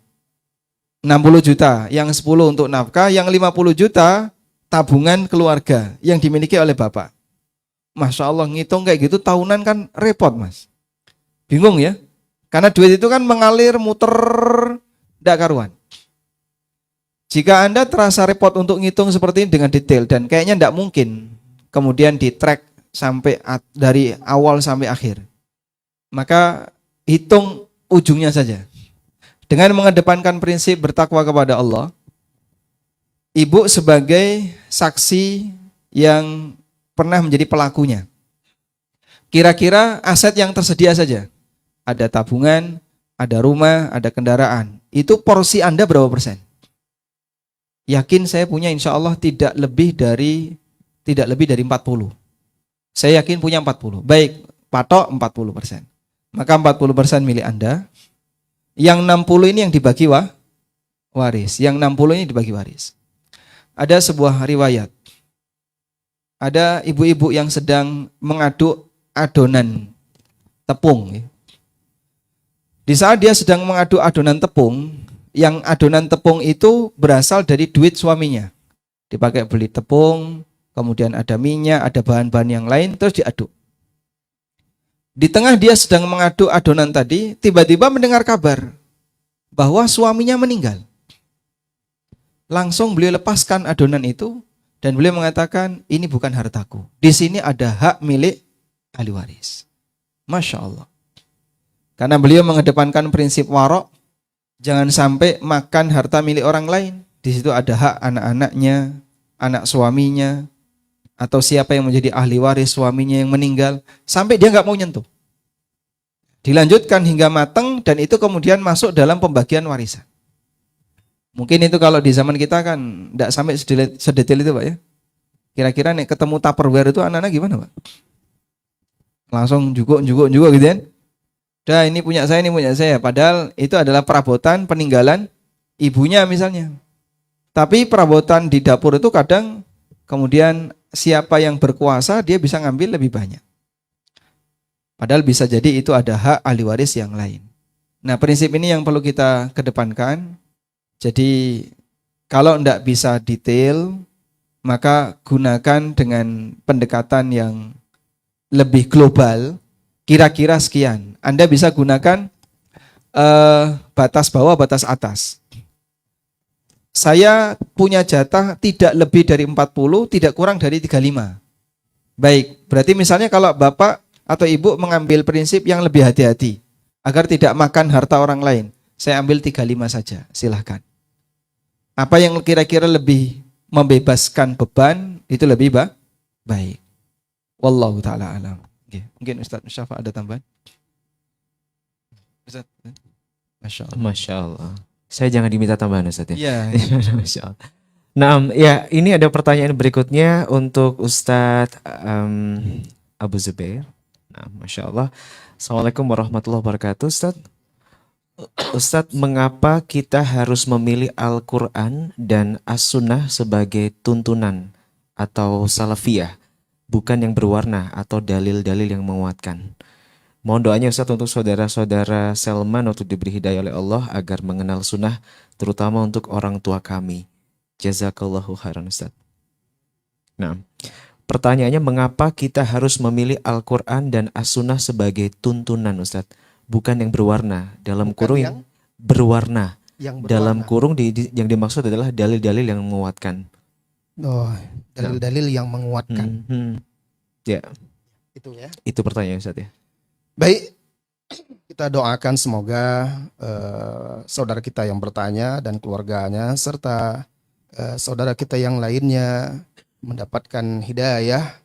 60 juta. Yang 10 untuk nafkah, yang 50 juta tabungan keluarga yang dimiliki oleh Bapak. Masya Allah, ngitung kayak gitu tahunan kan repot, Mas. Bingung ya? Karena duit itu kan mengalir, muter, tidak karuan. Jika Anda terasa repot untuk ngitung seperti ini dengan detail, dan kayaknya tidak mungkin kemudian di track sampai dari awal sampai akhir, maka hitung ujungnya saja. Dengan mengedepankan prinsip bertakwa kepada Allah, ibu sebagai saksi yang pernah menjadi pelakunya, kira-kira aset yang tersedia saja, ada tabungan, ada rumah, ada kendaraan, itu porsi Anda berapa persen? Yakin saya punya insya Allah tidak lebih dari 40. Saya yakin punya 40. Baik, patok 40%. Maka 40% milik Anda. Yang 60 ini yang dibagi waris. Yang 60 ini dibagi waris. Ada sebuah riwayat. Ada ibu-ibu yang sedang mengaduk adonan tepung. Di saat dia sedang mengaduk adonan tepung, yang adonan tepung itu berasal dari duit suaminya. Dipakai beli tepung, kemudian ada minyak, ada bahan-bahan yang lain, terus diaduk. Di tengah dia sedang mengaduk adonan tadi, tiba-tiba mendengar kabar bahwa suaminya meninggal. Langsung beliau lepaskan adonan itu dan beliau mengatakan, ini bukan hartaku. Di sini ada hak milik ahli waris. Masya Allah. Karena beliau mengedepankan prinsip warok, jangan sampai makan harta milik orang lain. Di situ ada hak anak-anaknya, anak suaminya, atau siapa yang menjadi ahli waris suaminya yang meninggal, sampai dia nggak mau nyentuh. Dilanjutkan hingga matang dan itu kemudian masuk dalam pembagian warisan. Mungkin itu kalau di zaman kita kan nggak sampai sedetail itu Pak ya. Kira-kira nih ketemu Tupperware itu anak-anak gimana Pak? Langsung juga gitu kan. Dah ini punya saya. Padahal itu adalah perabotan peninggalan ibunya misalnya. Tapi perabotan di dapur itu kadang kemudian siapa yang berkuasa dia bisa ngambil lebih banyak. Padahal bisa jadi itu ada hak ahli waris yang lain. Nah prinsip ini yang perlu kita kedepankan. Jadi kalau tidak bisa detail, maka gunakan dengan pendekatan yang lebih global. Kira-kira sekian. Anda bisa gunakan batas bawah, batas atas. Saya punya jatah tidak lebih dari 40, tidak kurang dari 35. Baik, berarti misalnya kalau Bapak atau Ibu mengambil prinsip yang lebih hati-hati, agar tidak makan harta orang lain, saya ambil 35 saja, silahkan. Apa yang kira-kira lebih membebaskan beban, itu lebih baik. Wallahu ta'ala alam. Mungkin Ustaz Syafa ada tambahan? Ustaz? Masya Allah. Masya Allah. Saya jangan diminta tambahan Ustaz ya. Iya. Masya Allah. Nah, ya ini ada pertanyaan berikutnya untuk Ustadz Abu Zubair. Nah, Masya Allah. Assalamualaikum warahmatullahi wabarakatuh Ustadz. Ustadz, mengapa kita harus memilih Al-Quran dan As-Sunnah sebagai tuntunan atau salafiyah, bukan yang berwarna atau dalil-dalil yang menguatkan? Mohon doanya Ustadz untuk saudara-saudara Selman untuk diberi hidayah oleh Allah agar mengenal sunnah, terutama untuk orang tua kami. Jazakallahu khairan Ustadz. Nah, pertanyaannya, mengapa kita harus memilih Al-Quran dan As-Sunnah sebagai tuntunan Ustadz, bukan yang berwarna, dalam Bukan kurung yang berwarna. yang berwarna. Dalam kurung yang dimaksud adalah dalil-dalil yang menguatkan. Oh, dalil-dalil yang menguatkan. Ya, Itu ya. itu pertanyaan Ustadz ya. Baik, kita doakan semoga saudara kita yang bertanya dan keluarganya serta saudara kita yang lainnya mendapatkan hidayah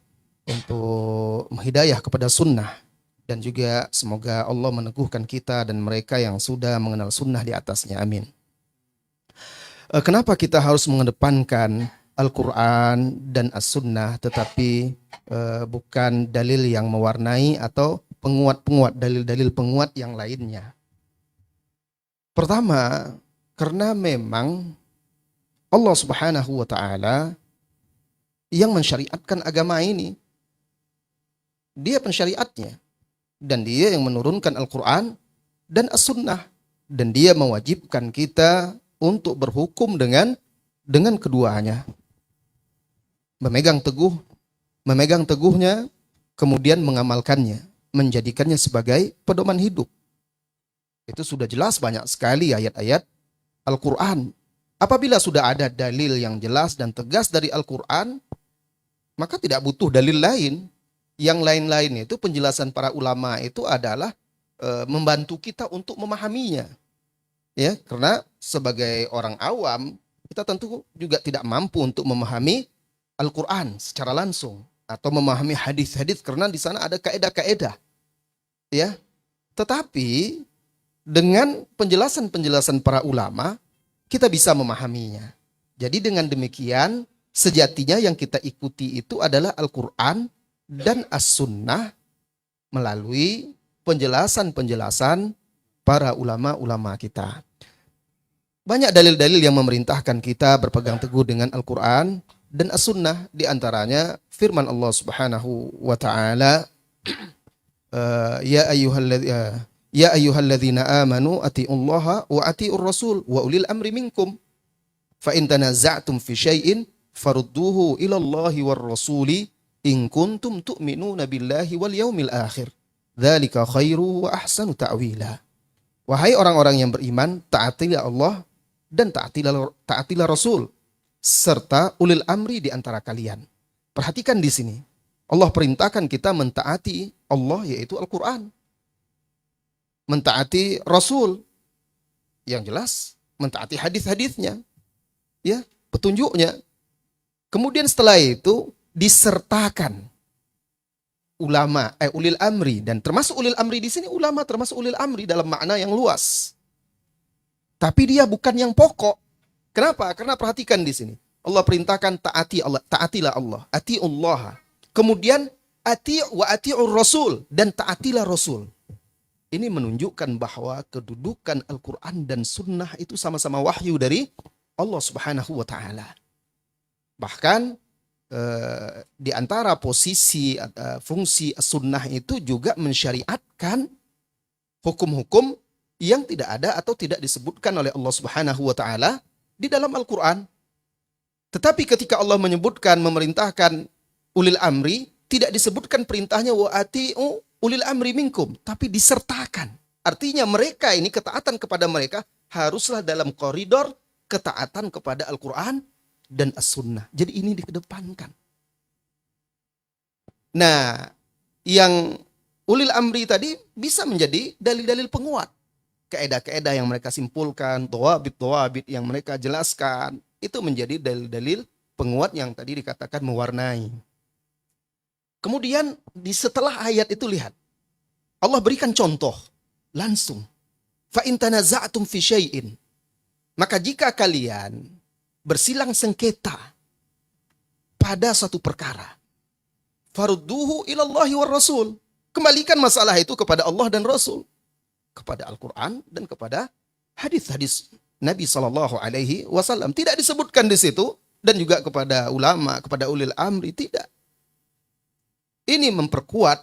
untuk hidayah kepada sunnah, dan juga semoga Allah meneguhkan kita dan mereka yang sudah mengenal sunnah di atasnya. Amin. Kenapa kita harus mengedepankan Al-Quran dan As-Sunnah tetapi bukan dalil yang mewarnai atau penguat-penguat, dalil-dalil penguat yang lainnya? Pertama, karena memang Allah Subhanahu wa Ta'ala yang mensyariatkan agama ini. Dia pensyariatnya, dan dia yang menurunkan Al-Quran dan As-Sunnah, dan dia mewajibkan kita untuk berhukum dengan keduanya. Memegang teguhnya, kemudian mengamalkannya, menjadikannya sebagai pedoman hidup. Itu sudah jelas banyak sekali ayat-ayat Al-Quran. Apabila sudah ada dalil yang jelas dan tegas dari Al-Quran, maka tidak butuh dalil lain. Yang lain-lain itu penjelasan para ulama itu adalah membantu kita untuk memahaminya. Ya, karena sebagai orang awam, kita tentu juga tidak mampu untuk memahami Al-Quran secara langsung atau memahami hadis-hadis karena di sana ada kaedah-kaedah. Ya. Tetapi dengan penjelasan-penjelasan para ulama, kita bisa memahaminya. Jadi dengan demikian, sejatinya yang kita ikuti itu adalah Al-Quran dan As-Sunnah melalui penjelasan-penjelasan para ulama-ulama kita. Banyak dalil-dalil yang memerintahkan kita berpegang teguh dengan Al-Quran dan As-Sunnah. Di antaranya firman Allah Subhanahu wa Ta'ala, Ya ayyuhalladzina amanu ati'ullaha wa ati'ur rasul wa ulil amri minkum fa in tanaza'tum fi syai'in farudduhu ila Allahi war rasuli in kuntum tu'minuna billahi wal yaumil akhir. Dzalika khairu wa ahsanu ta'wila. Wahai orang-orang yang beriman, taatilah Allah dan taatilah Rasul serta ulil amri di antara kalian. Perhatikan di sini. Allah perintahkan kita mentaati Allah, yaitu Al-Qur'an. Mentaati Rasul, yang jelas mentaati hadis-hadisnya, ya, petunjuknya. Kemudian setelah itu disertakan ulama, ulil amri, dan termasuk ulil amri di sini ulama termasuk ulil amri dalam makna yang luas. Tapi dia bukan yang pokok. Kenapa? Karena perhatikan di sini. Allah perintahkan taatilah Allah, atiullah. Kemudian atiur rasul, dan taatilah Rasul. Ini menunjukkan bahwa kedudukan Al-Quran dan Sunnah itu sama-sama wahyu dari Allah Subhanahu wa Ta'ala. Bahkan di antara posisi fungsi Sunnah itu juga mensyariatkan hukum-hukum yang tidak ada atau tidak disebutkan oleh Allah Subhanahu wa Ta'ala di dalam Al-Quran. Tetapi ketika Allah menyebutkan, memerintahkan ulil amri, tidak disebutkan perintahnya wa ati'u ulil amri minkum, tapi disertakan. Artinya mereka ini, ketaatan kepada mereka haruslah dalam koridor ketaatan kepada Al-Quran dan As-Sunnah. Jadi ini dikedepankan. Nah, yang ulil amri tadi bisa menjadi dalil-dalil penguat. Kaedah-kaedah yang mereka simpulkan, tawabit yang mereka jelaskan, itu menjadi dalil-dalil penguat yang tadi dikatakan mewarnai. Kemudian setelah ayat itu lihat, Allah berikan contoh langsung. Fa in tanaza'tum fi syai'in, maka jika kalian bersilang sengketa pada suatu perkara, farudduhu ilallahi war rasul, kembalikan masalah itu kepada Allah dan Rasul, kepada Al-Quran dan kepada hadis-hadis Nabi SAW. Tidak disebutkan di situ, dan juga kepada ulama, kepada ulil amri, tidak. Ini memperkuat,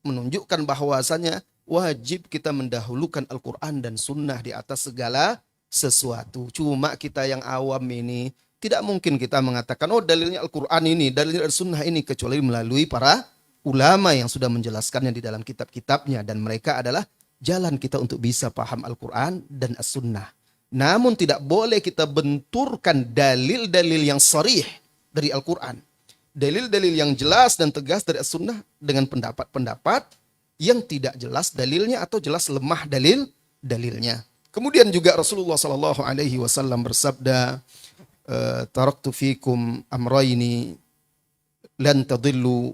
menunjukkan bahwasanya wajib kita mendahulukan Al-Quran dan Sunnah di atas segala sesuatu. Cuma kita yang awam ini tidak mungkin kita mengatakan, oh dalilnya Al-Quran ini, dalilnya Al-Sunnah ini, kecuali melalui para ulama yang sudah menjelaskannya di dalam kitab-kitabnya, dan mereka adalah jalan kita untuk bisa paham Al-Quran dan As-Sunnah. Namun tidak boleh kita benturkan dalil-dalil yang sharih dari Al-Quran, dalil-dalil yang jelas dan tegas dari As-Sunnah dengan pendapat-pendapat yang tidak jelas dalilnya atau jelas lemah dalilnya. Kemudian juga Rasulullah Shallallahu Alaihi Wasallam bersabda, taraktu fikum amrayni lan tadillu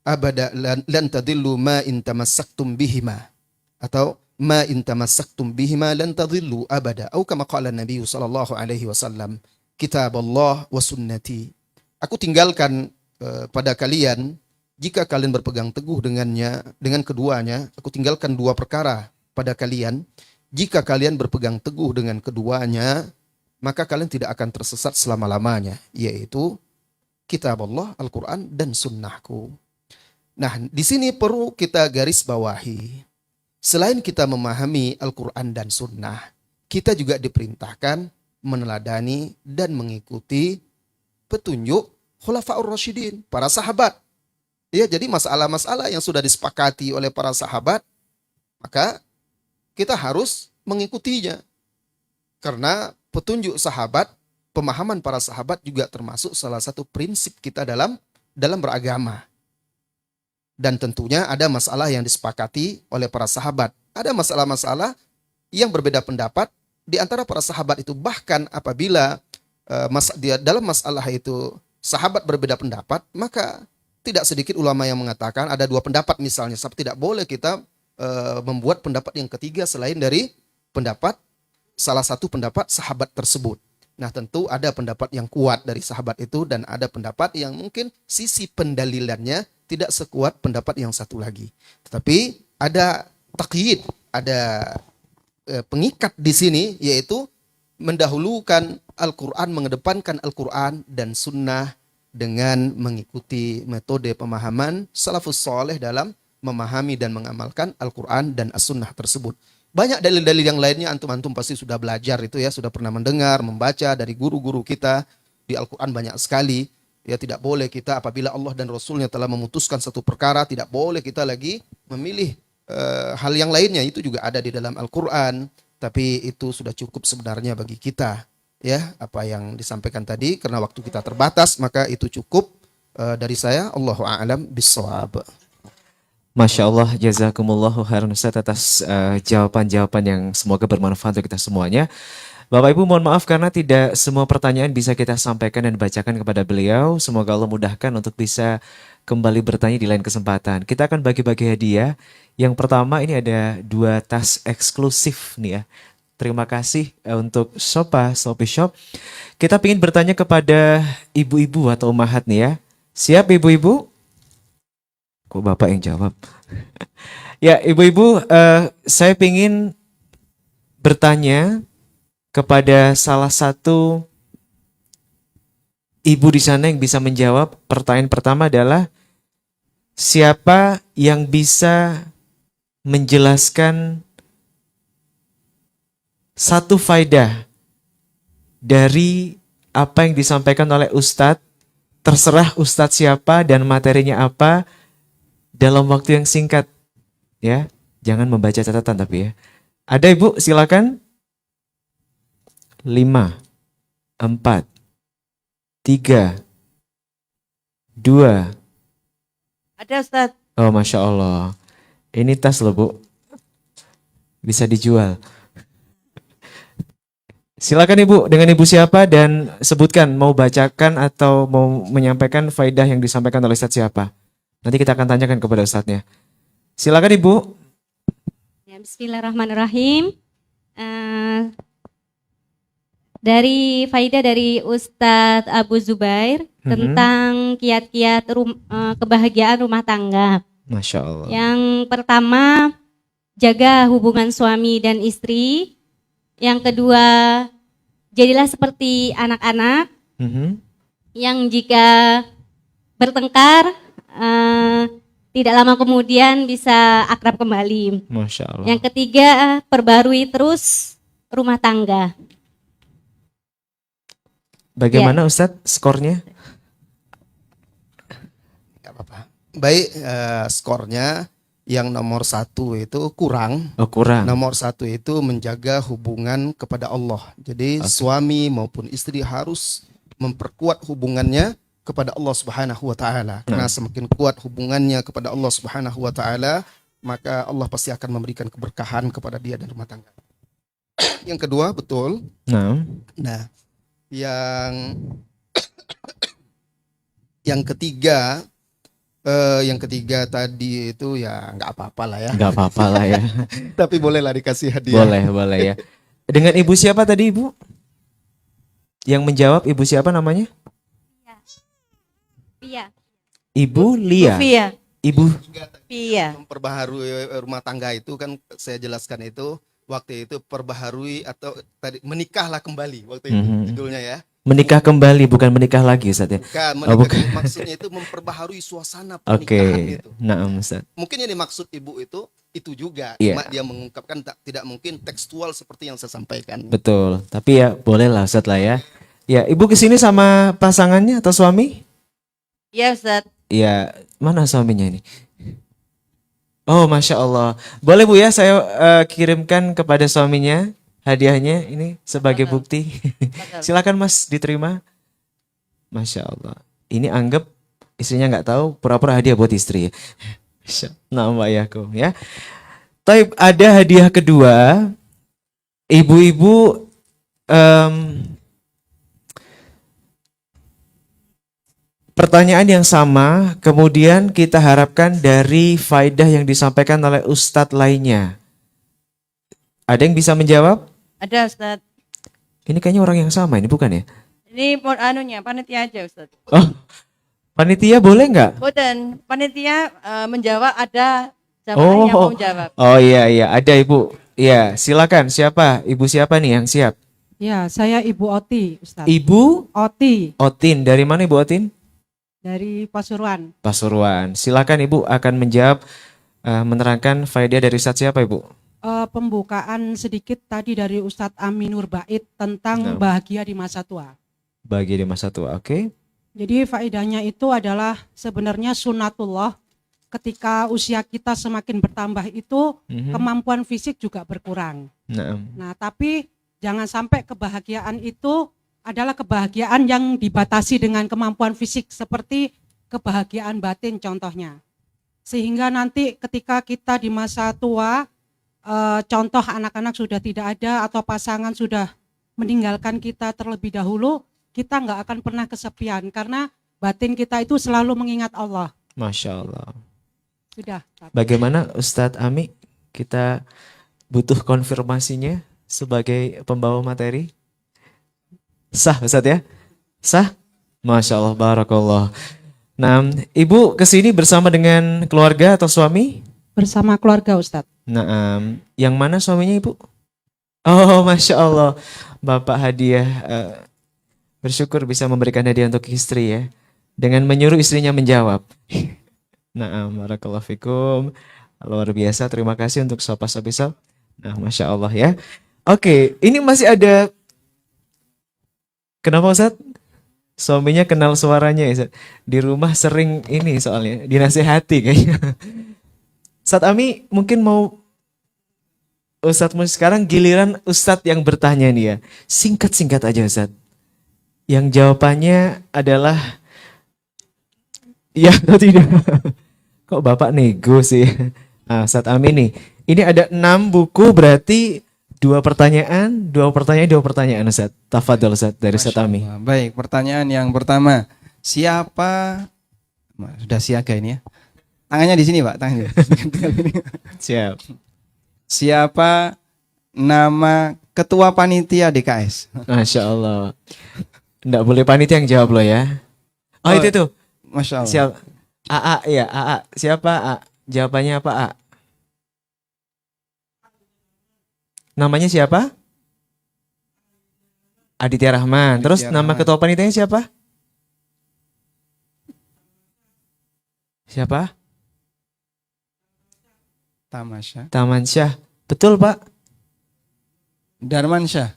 abada lan tadillu ma in tamassaktum bihima, atau ma in tamassaktum bihima lan tadillu abada, atau kama qala Nabi sallallahu alaihi wasallam, kitab Allah wa sunnati. Aku tinggalkan pada kalian, jika kalian berpegang teguh dengannya, dengan keduanya, aku tinggalkan dua perkara pada kalian. Jika kalian berpegang teguh dengan keduanya, maka kalian tidak akan tersesat selama-lamanya, yaitu kitab Allah, Al-Quran, dan sunnahku. Nah, di sini perlu kita garis bawahi. Selain kita memahami Al-Quran dan sunnah, kita juga diperintahkan meneladani dan mengikuti petunjuk Khulafaur Rasyidin, para sahabat. Ya, jadi masalah-masalah yang sudah disepakati oleh para sahabat, maka kita harus mengikutinya. Karena petunjuk sahabat, pemahaman para sahabat juga termasuk salah satu prinsip kita dalam beragama. Dan tentunya ada masalah yang disepakati oleh para sahabat. Ada masalah-masalah yang berbeda pendapat di antara para sahabat itu. Bahkan apabila dalam masalah itu sahabat berbeda pendapat, maka tidak sedikit ulama yang mengatakan ada dua pendapat misalnya. Tapi tidak boleh kita membuat pendapat yang ketiga selain dari pendapat salah satu pendapat sahabat tersebut. Nah, tentu ada pendapat yang kuat dari sahabat itu dan ada pendapat yang mungkin sisi pendalilannya tidak sekuat pendapat yang satu lagi. Tetapi ada taqyid, ada pengikat di sini, yaitu mendahulukan Al-Quran, mengedepankan Al-Quran dan sunnah dengan mengikuti metode pemahaman salafus soleh dalam memahami dan mengamalkan Al-Quran dan As-Sunnah tersebut. Banyak dalil-dalil yang lainnya antum-antum pasti sudah belajar itu ya, sudah pernah mendengar, membaca dari guru-guru kita. Di Al-Quran banyak sekali. Ya, tidak boleh kita apabila Allah dan Rasulnya telah memutuskan satu perkara, tidak boleh kita lagi memilih hal yang lainnya. Itu juga ada di dalam Al-Quran. Tapi itu sudah cukup sebenarnya bagi kita. Ya, apa yang disampaikan tadi, karena waktu kita terbatas, maka itu cukup dari saya. Allahu a'lam bissawab. Masya Allah, jazakumullahu khairan Ustaz atas jawaban-jawaban yang semoga bermanfaat untuk kita semuanya. Bapak Ibu mohon maaf karena tidak semua pertanyaan bisa kita sampaikan dan bacakan kepada beliau. Semoga Allah mudahkan untuk bisa kembali bertanya di lain kesempatan. Kita akan bagi-bagi hadiah. Yang pertama ini ada 2 tas eksklusif nih ya. Terima kasih untuk Shopee Shop. Kita ingin bertanya kepada ibu-ibu atau ummahat nih ya. Siap ibu-ibu? Kok Bapak yang jawab? Ya, ibu-ibu, saya ingin bertanya kepada salah satu ibu di sana yang bisa menjawab. Pertanyaan pertama adalah, siapa yang bisa menjelaskan satu faedah dari apa yang disampaikan oleh Ustadz? Terserah Ustadz siapa dan materinya apa, dalam waktu yang singkat, ya, jangan membaca catatan tapi ya. Ada ibu, silakan. 5, 4, 3, 2. Ada Ustaz. Oh, Masya Allah. Ini tas loh Bu, bisa dijual. Silakan ibu, dengan ibu siapa dan sebutkan mau bacakan atau mau menyampaikan faedah yang disampaikan oleh Ustadz siapa. Nanti kita akan tanyakan kepada Ustadznya. Silakan Ibu. Ya, bismillahirrahmanirrahim. Dari faidah dari Ustadz Abu Zubair tentang kiat-kiat kebahagiaan rumah tangga. Masya Allah. Yang pertama, jaga hubungan suami dan istri. Yang kedua, jadilah seperti anak-anak yang jika bertengkar tidak lama kemudian bisa akrab kembali. Masya Allah. Yang ketiga, perbarui terus rumah tangga. Bagaimana Ustadz skornya? Gak apa-apa. Baik, skornya yang nomor 1 itu kurang. Oh, kurang. Nomor 1 itu menjaga hubungan kepada Allah. Jadi suami maupun istri harus memperkuat hubungannya kepada Allah Subhanahu wa taala. Karena semakin kuat hubungannya kepada Allah Subhanahu wa taala, maka Allah pasti akan memberikan keberkahan kepada dia dan rumah tangga. Yang kedua, betul. Nah, Nah, yang yang ketiga, tadi itu ya nggak apa-apa lah ya. nggak apa-apa lah ya. Tapi bolehlah dikasih hadiah. Boleh ya. Dengan ibu siapa tadi ibu? Yang menjawab ibu siapa namanya? Iya. Ibu Lia. Via. Ibu Via. Memperbaharui rumah tangga itu kan saya jelaskan itu waktu itu perbaharui atau tadi menikahlah kembali waktu itu Mhm. judulnya ya. menikah kembali bukan menikah lagi Ustaz ya. Bukan, Oh, bukan. maksudnya itu memperbaharui suasana Oke. pernikahan itu. Nah, Ustaz. Mungkin yang dimaksud ibu itu juga, Iya. cuma dia mengungkapkan tidak mungkin tekstual seperti yang saya sampaikan. Betul. Tapi ya boleh lah Ustaz lah ya. Ya, ibu kesini sama pasangannya atau suami? Iya Ustaz. Ya, mana suaminya ini? Oh, Masya Allah. Boleh Bu ya, saya kirimkan kepada suaminya hadiahnya ini sebagai Betul. bukti. Betul. Silakan Mas diterima. Masya Allah. Ini anggap istrinya nggak tahu, pura-pura hadiah buat istri ya. Nah, Mbak Yakum ya. Taib, ada hadiah kedua. Ibu-ibu pertanyaan yang sama, kemudian kita harapkan dari faidah yang disampaikan oleh ustadz lainnya. Ada yang bisa menjawab? Ada Ustaz. Ini kayaknya orang yang sama ini bukan ya? Ini panitia aja Ustaz. Oh, panitia boleh nggak? Boten, panitia menjawab ada jamaah Oh. yang mau menjawab. Oh iya, ada ibu. Iya, silakan. Siapa? Ibu siapa nih yang siap? Ya, saya Ibu Oti, Ustaz. Ibu Oti Otin. Dari mana Ibu Otin? dari Pasuruan. Pasuruan. Silakan Ibu akan menjawab, menerangkan faedah dari Ustadz siapa Ibu? Pembukaan sedikit tadi dari Ustadz Aminur Bait Nah. tentang bahagia di masa tua. Bagi di masa tua, oke? Jadi faedahnya itu adalah sebenarnya sunatullah. Ketika usia kita semakin bertambah itu Mhm. kemampuan fisik juga berkurang. Nah, Nah, tapi jangan sampai kebahagiaan itu adalah kebahagiaan yang dibatasi dengan kemampuan fisik seperti kebahagiaan batin contohnya. Sehingga nanti ketika kita di masa tua, contoh anak-anak sudah tidak ada atau pasangan sudah meninggalkan kita terlebih dahulu, kita nggak akan pernah kesepian karena batin kita itu selalu mengingat Allah. Masya Allah. Sudah. Bagaimana Ustadz Ami? Kita butuh konfirmasinya sebagai pembawa materi. Sah Ustadz ya? Sah? Masya Allah, barakallah. Nah, Ibu kesini bersama dengan keluarga atau suami? Bersama keluarga Ustadz. Nah, yang mana suaminya Ibu? Oh, Masya Allah. Bapak hadiah, bersyukur bisa memberikan hadiah untuk istri ya. Dengan menyuruh istrinya menjawab. Nah, barakallahu fikum. Luar biasa, terima kasih untuk sopa-sopisop. Nah, Masya Allah ya. Oke, ini masih ada. Kenapa Ustaz? Suaminya kenal suaranya ya Ustaz. Di rumah sering ini soalnya, dinasehati kayaknya. Ustaz Ami mungkin mau Ustadz sekarang giliran Ustadz yang bertanya nih ya. Singkat-singkat aja Ustadz. Yang jawabannya adalah ya atau tidak. Kok Bapak nego sih? Nah, Ustadz Ami nih. Ini ada 6 buku berarti 2 pertanyaan Ustadz. Tafadhol Ustadz dari Ustadz Masya Ami. Allah. Baik, pertanyaan yang pertama. Siapa sudah siaga ini ya? Tangannya di sini, Pak, tangannya. Siap. Siapa nama ketua panitia DKS? Masya Allah. Nggak boleh panitia yang jawab loh ya. Oh, itu tuh. Masya Allah. Siap. AA ya, AA. Siapa A? Jawabannya apa A? Namanya siapa? Aditya Rahman. Aditya Terus nama Rahman. ketua panitianya siapa? Siapa? Tamasya. Taman Syah. Betul, Pak. Darmansyah.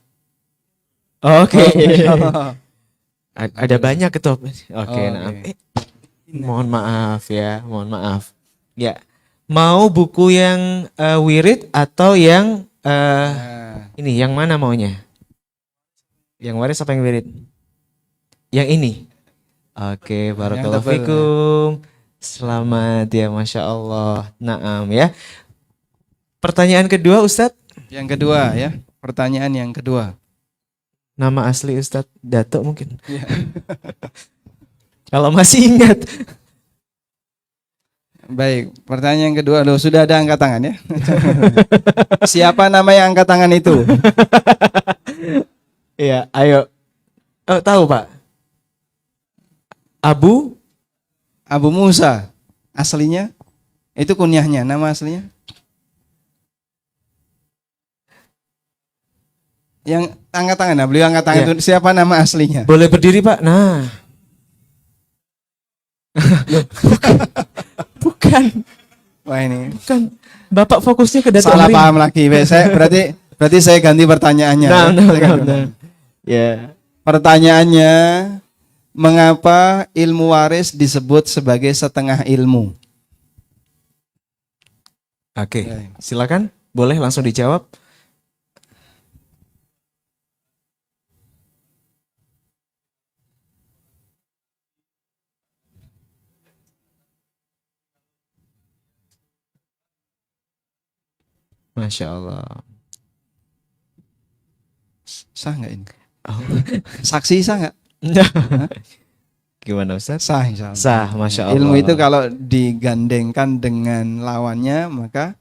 Oke. Masya Allah. Ada banyak ketua. Oke, Oh, nah. oke. Mohon maaf ya, mohon maaf. Ya. Mau buku yang wirid atau yang Nah, ini yang mana maunya? Yang waris apa yang wirid? Yang ini. Oke, barakallahu tebal, ya. fikum. Selamat ya, Masya Allah. Naam ya. Pertanyaan kedua Ustadz. Yang kedua ya, pertanyaan yang kedua. Nama asli Ustadz Dato mungkin. Kalau masih ingat. Baik, pertanyaan yang kedua. Loh, sudah ada angkat tangan ya? Siapa nama yang angkat tangan itu? Iya, ayo. Oh, tahu Pak? Abu Musa. Aslinya? Itu kunyahnya, nama aslinya? Yang angkat tangan, nah, beliau angkat tangan Iya. itu siapa nama aslinya? Boleh berdiri Pak? Nah. Bukan. Wah ini Bukan. Bapak fokusnya ke Dato' salah Harim. paham lagi. Baik, saya berarti saya ganti pertanyaannya. Nah, ya. nah, Saya nah, ganti nah. Ya. Pertanyaannya, mengapa ilmu waris disebut sebagai setengah ilmu? Oke, silakan. Boleh langsung dijawab. Masya Allah. Sah nggak ini? Oh. Saksi sah nggak? Gimana Ustaz? Sah insya Allah. Sah, Masya Allah. Ilmu itu kalau digandengkan dengan lawannya maka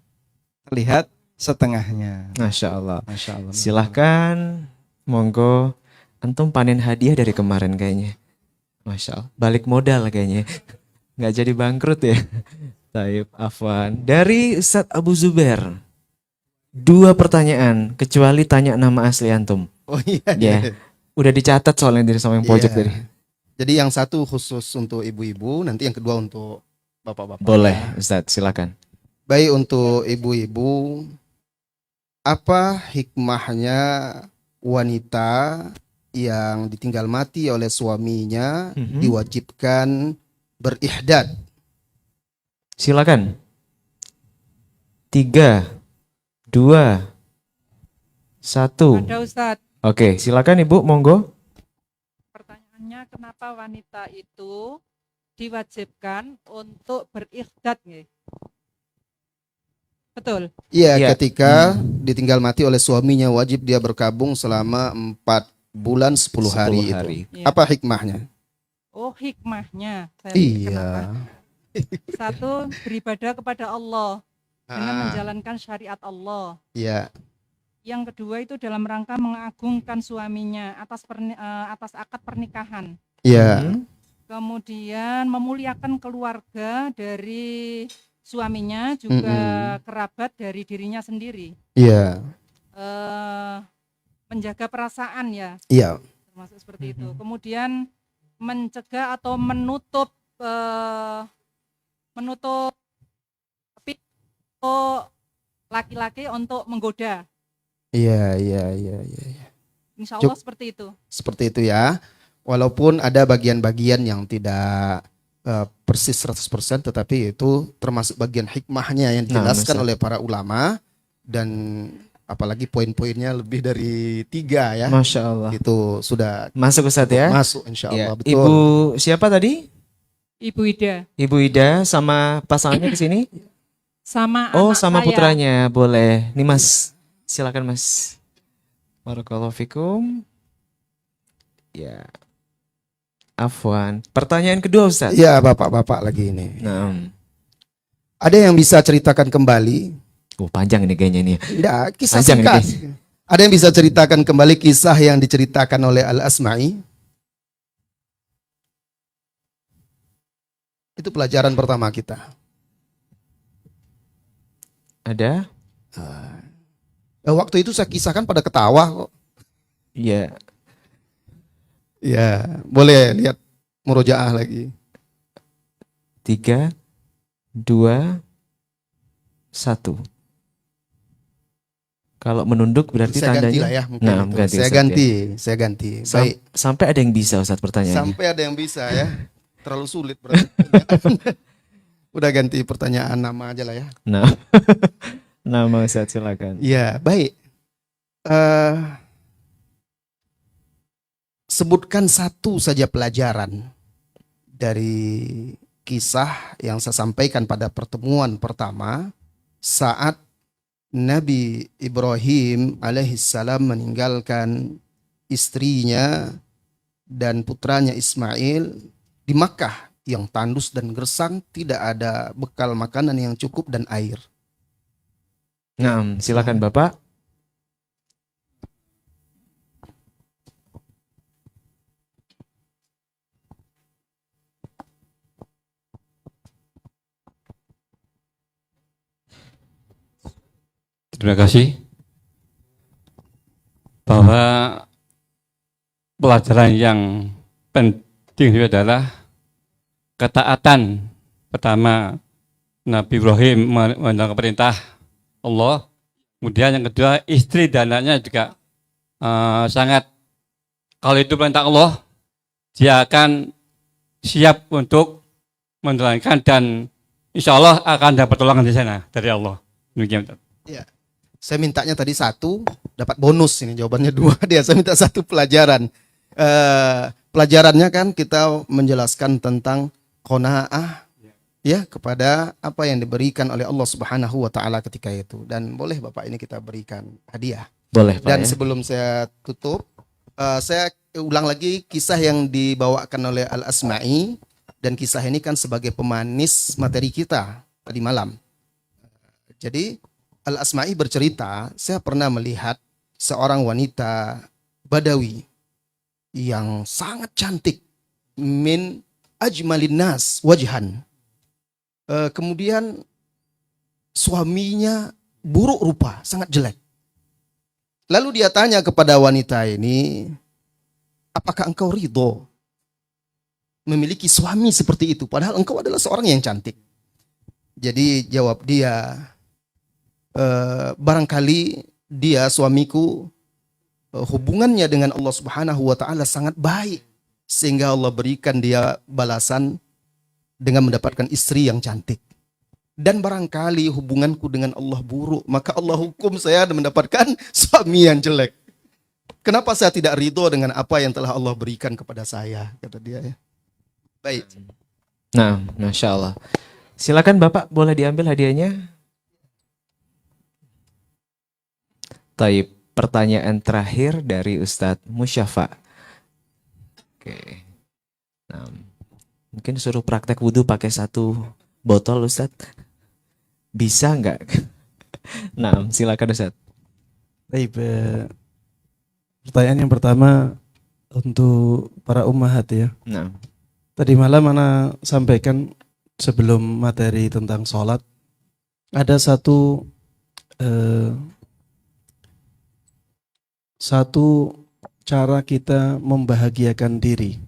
terlihat setengahnya. Masya Allah. Masya Allah. Silahkan, monggo. Antum panen hadiah dari kemarin kayaknya. Masya Allah. Balik modal kayaknya. Nggak jadi bangkrut ya. Taib, afwan. Dari Ustadz Abu Zubair. 2 pertanyaan, kecuali tanya nama asli antum. Oh iya. Ya. Udah dicatat soalnya dari sama yang pojok Iya. tadi. Jadi yang satu khusus untuk ibu-ibu, nanti yang kedua untuk bapak-bapak. Boleh, Ustadz, silakan. Baik, untuk ibu-ibu, apa hikmahnya wanita yang ditinggal mati oleh suaminya Mhm. diwajibkan berihdad? Silakan. 3, 2, 1. Ada Ustadz. Oke, silakan Ibu, monggo. Pertanyaannya, kenapa wanita itu diwajibkan untuk berikhdat nggih? Betul. Iya, Iya. ketika ditinggal mati oleh suaminya wajib dia berkabung selama 4 bulan 10 hari, 10 hari. itu. Iya. Apa hikmahnya? Oh, hikmahnya. Kenapa? Iya. Satu, beribadah kepada Allah dengan Ah, menjalankan syariat Allah. iya. Yang kedua itu dalam rangka mengagungkan suaminya atas akad pernikahan. Iya. Mhm. Kemudian memuliakan keluarga dari suaminya, juga kerabat dari dirinya sendiri. Iya. Menjaga perasaan ya, Iya. termasuk seperti itu. Kemudian mencegah atau menutup pintu laki-laki untuk menggoda. Iya, iya, iya, iya. Insya Allah seperti itu. Seperti itu ya. Walaupun ada bagian-bagian yang tidak persis 100%, tetapi itu termasuk bagian hikmahnya yang dijelaskan Ustaz. oleh para ulama, dan apalagi poin-poinnya lebih dari 3 ya. Masya Allah. Itu sudah Masuk Ustadz ya. masuk insya Ya. Allah. Betul. Ibu siapa tadi? Ibu Ida Ibu Ida sama pasangannya ke sini? sama Oh, anak sama saya. putranya. Boleh. Nih Mas, silakan Mas. Barakallahu fikum. Ya. Afwan. Pertanyaan kedua Ustaz. Iya, bapak-bapak lagi ini. Nah, Ada yang bisa ceritakan kembali? panjang ini kayaknya nih. Tidak, kisah Panjang ini singkat. Ada yang bisa ceritakan kembali kisah yang diceritakan oleh Al-Asma'i? Itu pelajaran pertama kita. Ada? Waktu itu saya kisahkan pada ketawa kok. Iya. Ya, boleh lihat murojaah lagi. 3, 2, 1. Kalau menunduk berarti Saya ganti tandanya. lah ya. mungkin Nah, itu. ganti, Saya Ustaz, ganti, saya ganti. Baik, Sampai ada yang bisa Ustaz pertanyaannya. sampai ada yang bisa ya. Terlalu sulit berarti. Udah ganti pertanyaan nama aja lah ya. Nah. Nama Ustaz silakan. Iya, baik. Sebutkan satu saja pelajaran dari kisah yang saya sampaikan pada pertemuan pertama saat Nabi Ibrahim alaihissalam meninggalkan istrinya dan putranya Ismail di Makkah yang tandus dan gersang, tidak ada bekal makanan yang cukup dan air. Nah, silakan Bapak. Terima kasih. Bahwa pelajaran yang penting itu adalah ketaatan. Pertama, Nabi Ibrahim menjalankan perintah Allah. Kemudian yang kedua, istri dan anaknya juga sangat, kalau itu perintah Allah, dia akan siap untuk menjalankan dan insya Allah akan dapat pertolongan di sana dari Allah. Demikian. Ya. Saya mintanya tadi 1, dapat bonus ini jawabannya 2 dia. Saya minta 1 pelajaran. Pelajarannya kan kita menjelaskan tentang qanaah ya kepada apa yang diberikan oleh Allah Subhanahu wa taala ketika itu, dan boleh Bapak ini kita berikan hadiah. Boleh Pak. Dan Ya. sebelum saya tutup, saya ulang lagi kisah yang dibawakan oleh Al-Asma'i, dan kisah ini kan sebagai pemanis materi kita tadi malam. Jadi Al-Asma'i bercerita, saya pernah melihat seorang wanita Badawi yang sangat cantik, min ajmalin nas wajhan. Kemudian suaminya buruk rupa, sangat jelek. Lalu dia tanya kepada wanita ini, apakah engkau ridho memiliki suami seperti itu, padahal engkau adalah seorang yang cantik? Jadi jawab dia, barangkali dia suamiku hubungannya dengan Allah Subhanahu wa taala sangat baik sehingga Allah berikan dia balasan dengan mendapatkan istri yang cantik. Dan barangkali hubunganku dengan Allah buruk, maka Allah hukum saya dan mendapatkan suami yang jelek. Kenapa saya tidak ridho dengan apa yang telah Allah berikan kepada saya, kata dia ya. Baik. Nah, Masya Allah. Silakan Bapak, boleh diambil hadiahnya. Taib, pertanyaan terakhir dari Ustadz Musyafa. Oke. Nah, mungkin suruh praktek wudhu pakai 1 botol Ustadz. Bisa nggak? Nah, silakan Ustadz. Baik, pertanyaan yang pertama untuk para ummahat ya. Nah, Tadi malam Ana sampaikan sebelum materi tentang sholat, ada satu cara kita membahagiakan diri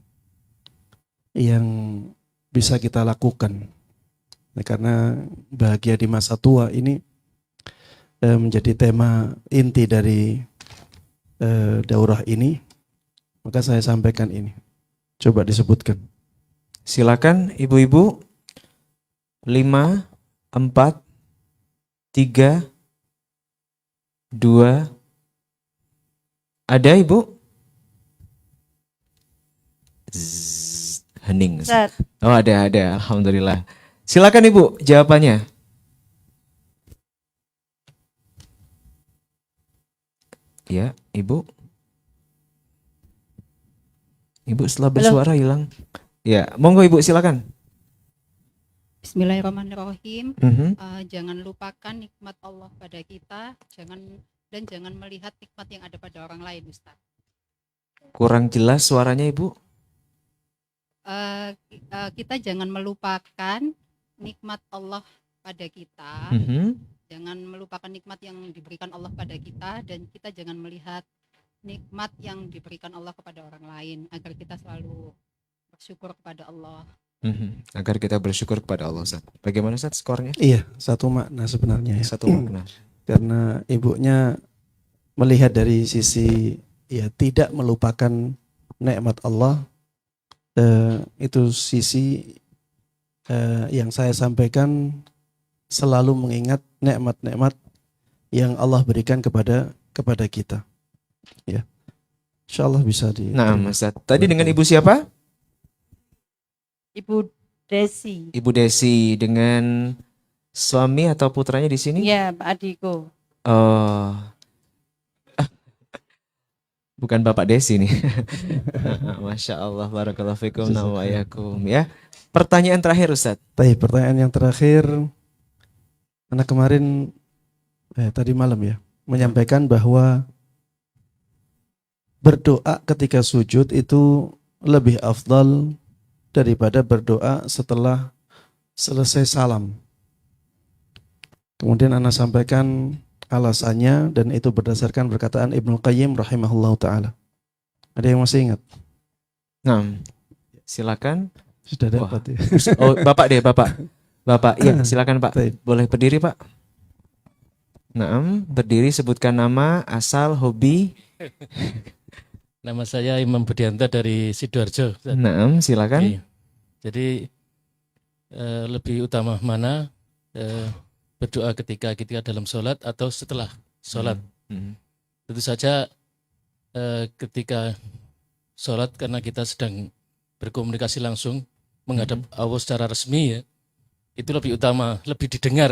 yang bisa kita lakukan. Nah, karena bahagia di masa tua ini menjadi tema inti dari daurah ini, maka saya sampaikan ini. Coba disebutkan. silakan ibu-ibu. 5, 4, 3, 2. Ada ibu? Hening. Ustaz. Oh ada. Alhamdulillah. Silakan ibu jawabannya. Ya, ibu. Ibu setelah bersuara hilang. Ya, monggo ibu silakan. Bismillahirrahmanirrahim. Mhm. Jangan lupakan nikmat Allah pada kita, jangan melihat nikmat yang ada pada orang lain, Ustaz. Kurang jelas suaranya ibu. Kita jangan melupakan nikmat Allah pada kita, Mhm. jangan melupakan nikmat yang diberikan Allah pada kita, dan kita jangan melihat nikmat yang diberikan Allah kepada orang lain, agar kita selalu bersyukur kepada Allah. Mhm. Agar kita bersyukur kepada Allah, Ustaz. Bagaimana Ustaz skornya? Iya, satu makna sebenarnya ya. Satu makna. Karena ibunya melihat dari sisi ya tidak melupakan nikmat Allah, itu sisi yang saya sampaikan, selalu mengingat nikmat-nikmat yang Allah berikan kepada kita. Ya, Insya Allah bisa di. Nah, Ustaz. Tadi dengan ibu siapa? Ibu Desi. Ibu Desi dengan suami atau putranya di sini? Iya, Pak Adiko. Oh, bukan Bapak Desi nih. Masya Allah, barakallahu fikum, nama ayakum ya. Pertanyaan terakhir Ustadz. Baik, pertanyaan yang terakhir, anak kemarin tadi malam ya menyampaikan bahwa berdoa ketika sujud itu lebih afdal daripada berdoa setelah selesai salam. Kemudian anak sampaikan alasannya dan itu berdasarkan perkataan Ibnu Qayyim rahimahullah ta'ala. Ada yang masih ingat? Nah, silakan. Sudah dapat ya. Oh, Bapak deh, Bapak. Bapak, iya silakan Pak. Boleh berdiri Pak. Naam, berdiri, sebutkan nama, asal, hobi. Nama saya Imam Budianto dari Sidoarjo. Naam, silakan. Oke. Jadi lebih utama mana berdoa ketika dalam sholat atau setelah sholat? Tentu saja ketika sholat karena kita sedang berkomunikasi langsung menghadap Allah secara resmi ya, itu lebih utama, lebih didengar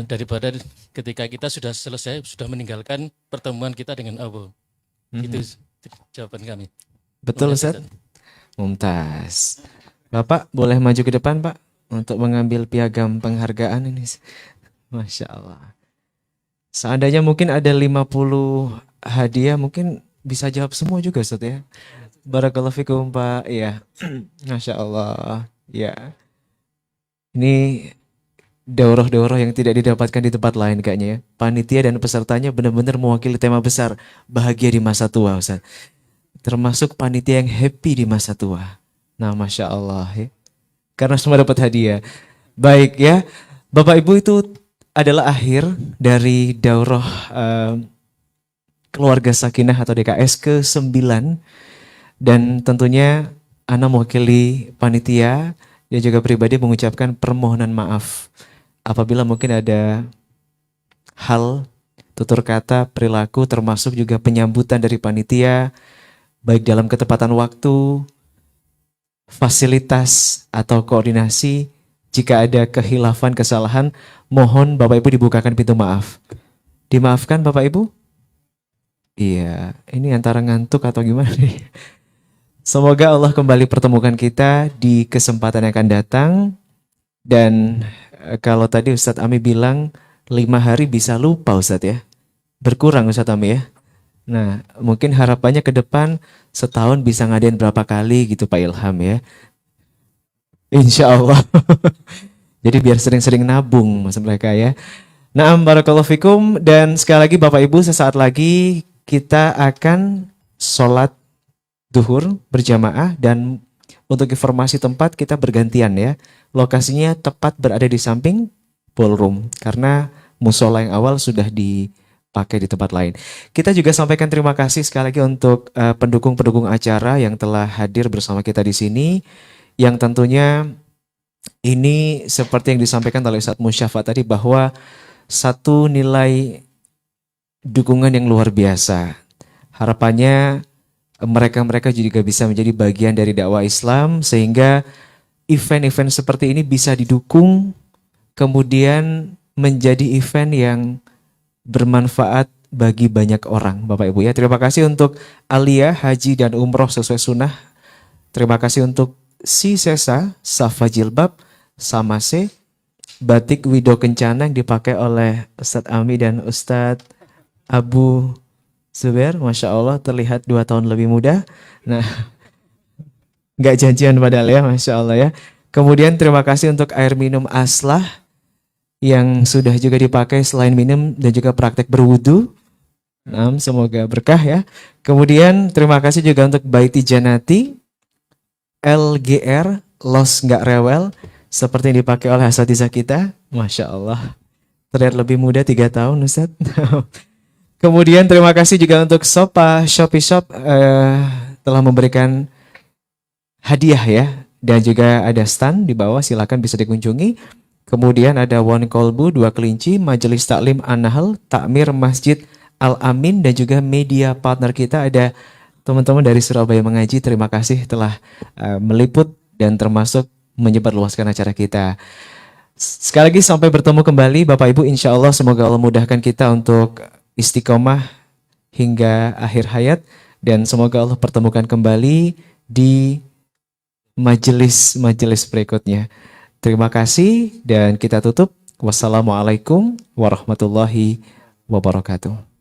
daripada ketika kita sudah selesai, sudah meninggalkan pertemuan kita dengan Allah. Itu jawaban kami. Betul Ustaz? Mumtaz. Bapak boleh maju ke depan Pak untuk mengambil piagam penghargaan ini. Masya Allah. Seandainya mungkin ada 50 hadiah, mungkin bisa jawab semua juga Ustaz ya. Barakallahu fikum Pak. Iya. Masya Allah. Ya. Ini daurah-daurah yang tidak didapatkan di tempat lain kayaknya ya. Panitia dan pesertanya benar-benar mewakili tema besar, bahagia di masa tua Ustaz. Termasuk panitia yang happy di masa tua. Nah, Masya Allah ya. Karena semua dapat hadiah. Baik ya. Bapak Ibu, itu adalah akhir dari daurah Keluarga Sakinah atau DKS ke-9. Dan tentunya Ana mewakili panitia dan juga pribadi mengucapkan permohonan maaf apabila mungkin ada hal, tutur kata, perilaku termasuk juga penyambutan dari panitia baik dalam ketepatan waktu, fasilitas atau koordinasi. Jika ada kehilafan, kesalahan, mohon Bapak Ibu dibukakan pintu maaf. Dimaafkan Bapak Ibu? Iya, ini antara ngantuk atau gimana nih? Semoga Allah kembali pertemukan kita di kesempatan yang akan datang. Dan kalau tadi Ustadz Ami bilang 5 hari bisa lupa Ustadz ya. Berkurang Ustadz Ami ya. Nah mungkin harapannya ke depan setahun bisa ngadain berapa kali gitu Pak Ilham ya. Insya Allah. Jadi biar sering-sering nabung mas mereka ya. Naam barakallahu fikum. Dan sekali lagi Bapak Ibu, sesaat lagi kita akan sholat duhur berjamaah, dan untuk informasi tempat kita bergantian ya. Lokasinya tepat berada di samping ballroom karena musola yang awal sudah dipakai di tempat lain. Kita juga sampaikan terima kasih sekali lagi untuk pendukung-pendukung acara yang telah hadir bersama kita di sini, yang tentunya ini seperti yang disampaikan oleh Ustadz Musyafa tadi bahwa satu nilai dukungan yang luar biasa. Harapannya mereka juga bisa menjadi bagian dari dakwah Islam sehingga event-event seperti ini bisa didukung kemudian menjadi event yang bermanfaat bagi banyak orang Bapak Ibu ya. Terima kasih untuk Aliyah, Haji dan Umroh sesuai sunnah. Terima kasih untuk Si Sesa, Safa Jilbab, Samase, Batik Wido Kencana yang dipakai oleh Ustadz Ami dan Ustadz Abu Zubair, Masya Allah terlihat 2 tahun lebih muda. Nah, nggak janjian padahal ya, Masya Allah ya. Kemudian terima kasih untuk air minum Aslah yang sudah juga dipakai selain minum dan juga praktek berwudu. Nah, semoga berkah ya. Kemudian terima kasih juga untuk Baiti Janati, LGR, Los Nggak Rewel, seperti yang dipakai oleh asatizah kita. Masya Allah, terlihat lebih muda 3 tahun Ustaz. Kemudian terima kasih juga untuk Sopa Shopee Shop telah memberikan hadiah ya, dan juga ada stand di bawah, silakan bisa dikunjungi. Kemudian ada One Kolbu, 2 Kelinci, Majelis Taklim An-Nahl, Takmir Masjid Al-Amin, dan juga media partner kita ada teman-teman dari Surabaya Mengaji. Terima kasih telah meliput dan termasuk menyebarluaskan acara kita. Sekali lagi sampai bertemu kembali Bapak Ibu, insya Allah semoga Allah mudahkan kita untuk istiqomah hingga akhir hayat, dan semoga Allah pertemukan kembali di majelis-majelis berikutnya. Terima kasih dan kita tutup. Wassalamualaikum warahmatullahi wabarakatuh.